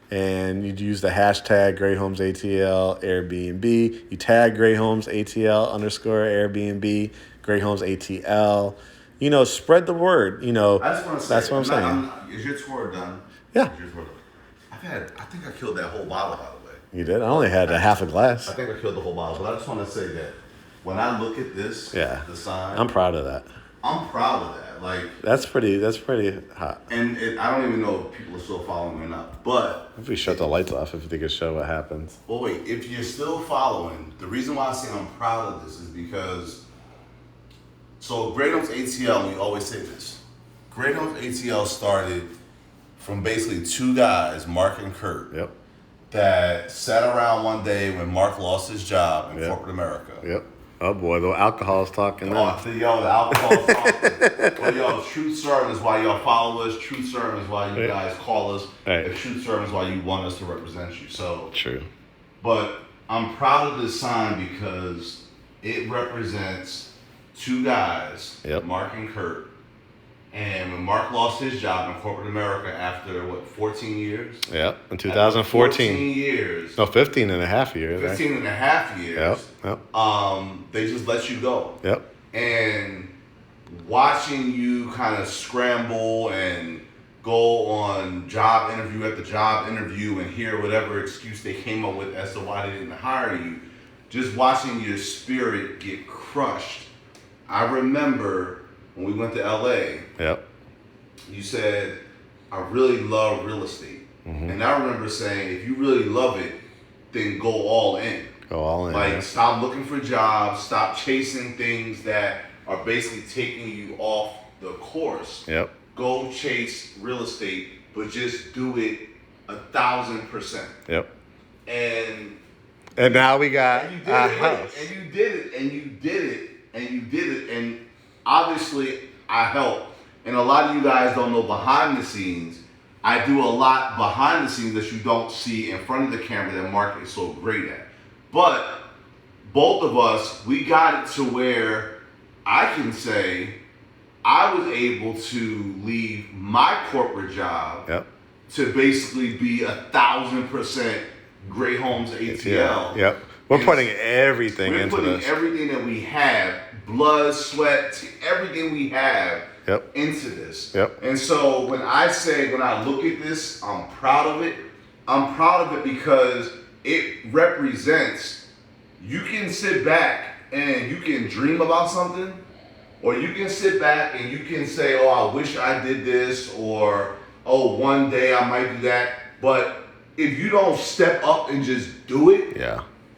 And you'd use the hashtag GreatHomesATL Airbnb. You tag GreatHomesATL_Airbnb, GreatHomesATL. Spread the word. I just want to say, that's what I'm saying. Is your tour done? Yeah. Is your tour done? I think I killed that whole bottle, by the way. You did? I only had a half a glass. I think I killed the whole bottle, but I just want to say that when I look at this, the sign, I'm proud of that. I'm proud of that. Like that's pretty hot. And I don't even know if people are still following or not. But if we shut the lights off, if they could show what happens. Well, wait. If you're still following, the reason why I say I'm proud of this is because. So Great Homes ATL, we always say this. Great Homes ATL started from basically two guys, Mark and Curt. Yep. That sat around one day when Mark lost his job in corporate America. Yep. Oh boy, the alcohol's talking now. The alcohol's talking. Well, truth serum is why y'all follow us. Truth serum is why you guys call us. Right. And truth serum is why you want us to represent you. So true. But I'm proud of this sign because it represents two guys, Mark and Curt. And when Mark lost his job in corporate America after, 14 years? Yep, in 2014. 14 years. No, 15 and a half years. 15 and a half years. Yep. They just let you go. Yep. And watching you kind of scramble and go on job interview after job interview and hear whatever excuse they came up with as to why they didn't hire you, just watching your spirit get crushed. I remember when we went to LA, you said, I really love real estate. Mm-hmm. And I remember saying, if you really love it, then go all in. Go all in. Like, stop looking for jobs, stop chasing things that are basically taking you off the course. Yep. Go chase real estate, but just do it 1,000%. Yep. And now we got a house. And you did it, and obviously I helped. And a lot of you guys don't know behind the scenes. I do a lot behind the scenes that you don't see in front of the camera that Mark is so great at. But both of us, we got it to where I can say I was able to leave my corporate job to basically be 1,000% Great Homes ATL. Yep. We're putting everything into this. We're putting everything that we have, blood, sweat, everything we have into this. Yep. And so when I look at this, I'm proud of it. I'm proud of it because it represents, you can sit back and you can dream about something, or you can sit back and you can say, oh, I wish I did this, or, oh, one day I might do that. But if you don't step up and just do it,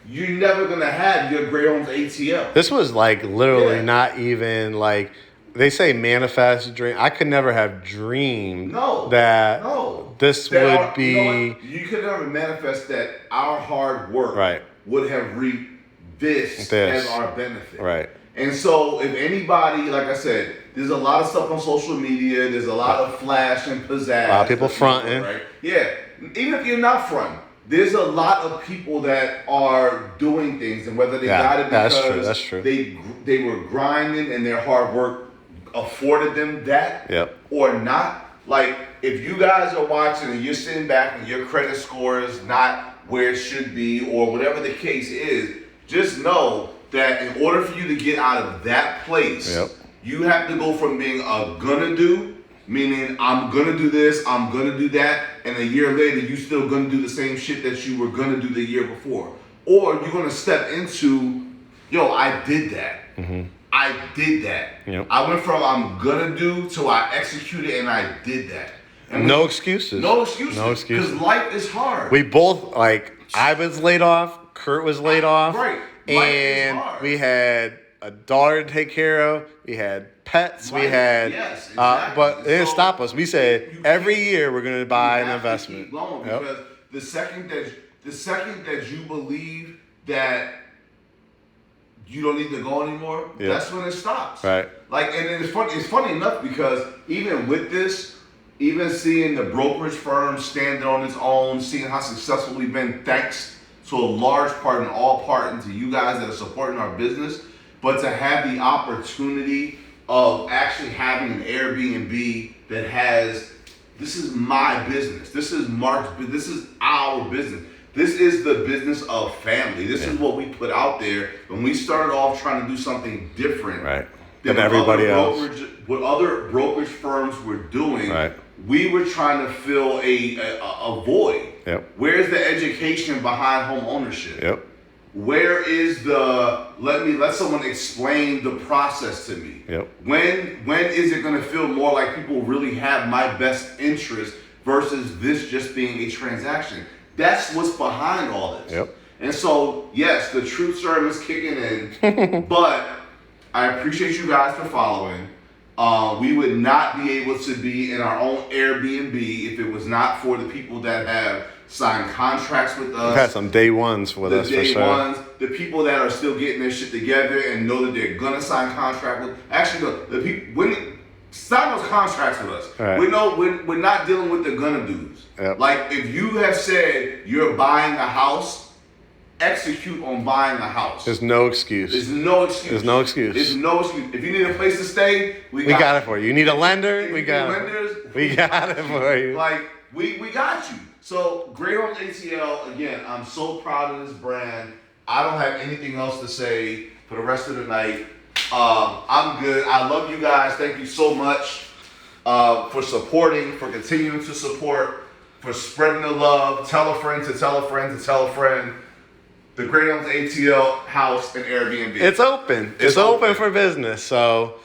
you're never going to have your Great Homes ATL. This was like literally not even like they say manifest dream. I could never have dreamed No, that no. this That would our, be. you know what? You could never manifest that our hard work Right. would have reaped this as our benefit. Right. And so, if anybody, like I said, there's a lot of stuff on social media. There's a lot of flash and pizzazz. A lot of people fronting. Right? Yeah. Even if you're not fronting, there's a lot of people that are doing things, and whether they got it because that's true. they were grinding and their hard work afforded them that, or not. Like, if you guys are watching and you're sitting back and your credit score is not where it should be, or whatever the case is, just know that in order for you to get out of that place, you have to go from being a gonna do, meaning I'm gonna do this, I'm gonna do that, and a year later you still gonna do the same shit that you were gonna do the year before. Or you're gonna step into, yo, I did that. I did that. I went from I'm gonna do to I executed and I did that. And no excuses. No excuses. No excuses. Because life is hard. We both, like, I was laid off, Curt was laid off. Right. And we had a daughter to take care of. We had pets. We had, yes, exactly. But it didn't stop us. We said every year we're going to buy an investment. Keep going because the second that you believe that you don't need to go anymore, that's when it stops. Right. Like, and it's funny enough because even with this, even seeing the brokerage firm standing on its own, seeing how successful we've been, thanks to a large part and all part into you guys that are supporting our business, but to have the opportunity of actually having an Airbnb that has, this is my business, this is Mark's business, this is our business, this is the business of family, this is what we put out there when we started off trying to do something different than everybody else. What other brokerage firms were doing, we were trying to fill a void. Where's the education behind home ownership? Where is the let someone explain the process to me? When is it going to feel more like people really have my best interest versus this just being a transaction? That's what's behind all this. And so, yes, the truth serum is kicking in, but I appreciate you guys for following. We would not be able to be in our own Airbnb if it was not for the people that have signed contracts with us. We've had some day ones with us for sure. The people that are still getting their shit together and know that they're gonna sign contract with. Actually, the people when sign those contracts with us. We know we're not dealing with the gonna dudes. Like, if you have said you're buying a house, execute on buying a house. There's no excuse. There's no excuse. There's no excuse. There's no excuse. If you need a place to stay, we got it for you. You need a lender? We got it for you. Like, we got you. So, Great Homes ATL, again, I'm so proud of this brand. I don't have anything else to say for the rest of the night. I'm good. I love you guys. Thank you so much for supporting, for continuing to support, for spreading the love. Tell a friend to tell a friend to tell a friend. The Great Homes ATL House and Airbnb. It's open. It's open for business. So,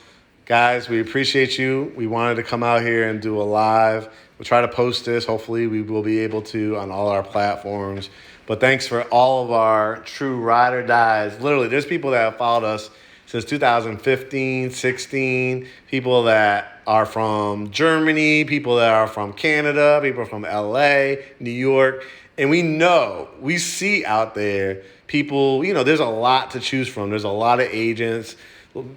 guys, we appreciate you. We wanted to come out here and do a live. We'll try to post this. Hopefully, we will be able to on all our platforms. But thanks for all of our true ride or dies. Literally, there's people that have followed us since 2015, 16. People that are from Germany, people that are from Canada, people from LA, New York. And we see out there people, there's a lot to choose from. There's a lot of agents,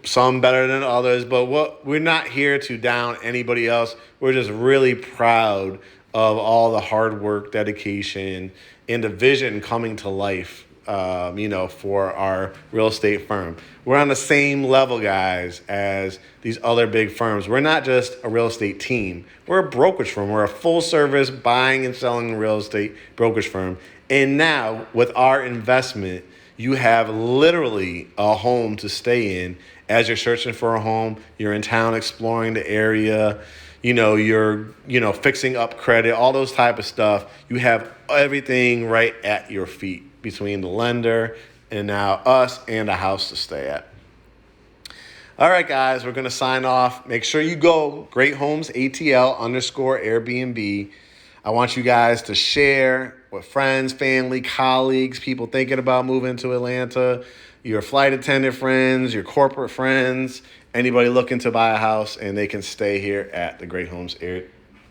some better than others, but we're not here to down anybody else. We're just really proud of all the hard work, dedication, and the vision coming to life, for our real estate firm. We're on the same level, guys, as these other big firms. We're not just a real estate team. We're a brokerage firm. We're a full-service buying and selling real estate brokerage firm. And now, with our investment, you have literally a home to stay in as you're searching for a home. You're in town exploring the area. You're fixing up credit, all those type of stuff. You have everything right at your feet between the lender and now us and a house to stay at. All right, guys, we're going to sign off. Make sure you go GreatHomesATL_Airbnb. I want you guys to share with friends, family, colleagues, people thinking about moving to Atlanta, your flight attendant friends, your corporate friends, anybody looking to buy a house, and they can stay here at the Great Homes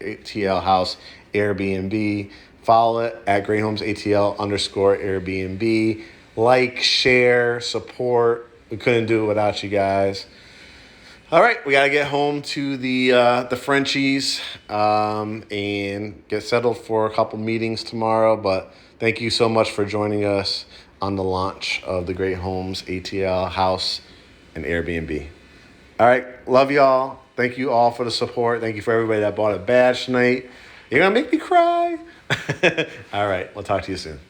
ATL House Airbnb. Follow it at GreatHomesATL_Airbnb. Like, share, support. We couldn't do it without you guys. All right, we got to get home to the Frenchies and get settled for a couple meetings tomorrow. But thank you so much for joining us on the launch of the Great Homes ATL House and Airbnb. All right, love y'all. Thank you all for the support. Thank you for everybody that bought a badge tonight. You're going to make me cry. All right, we'll talk to you soon.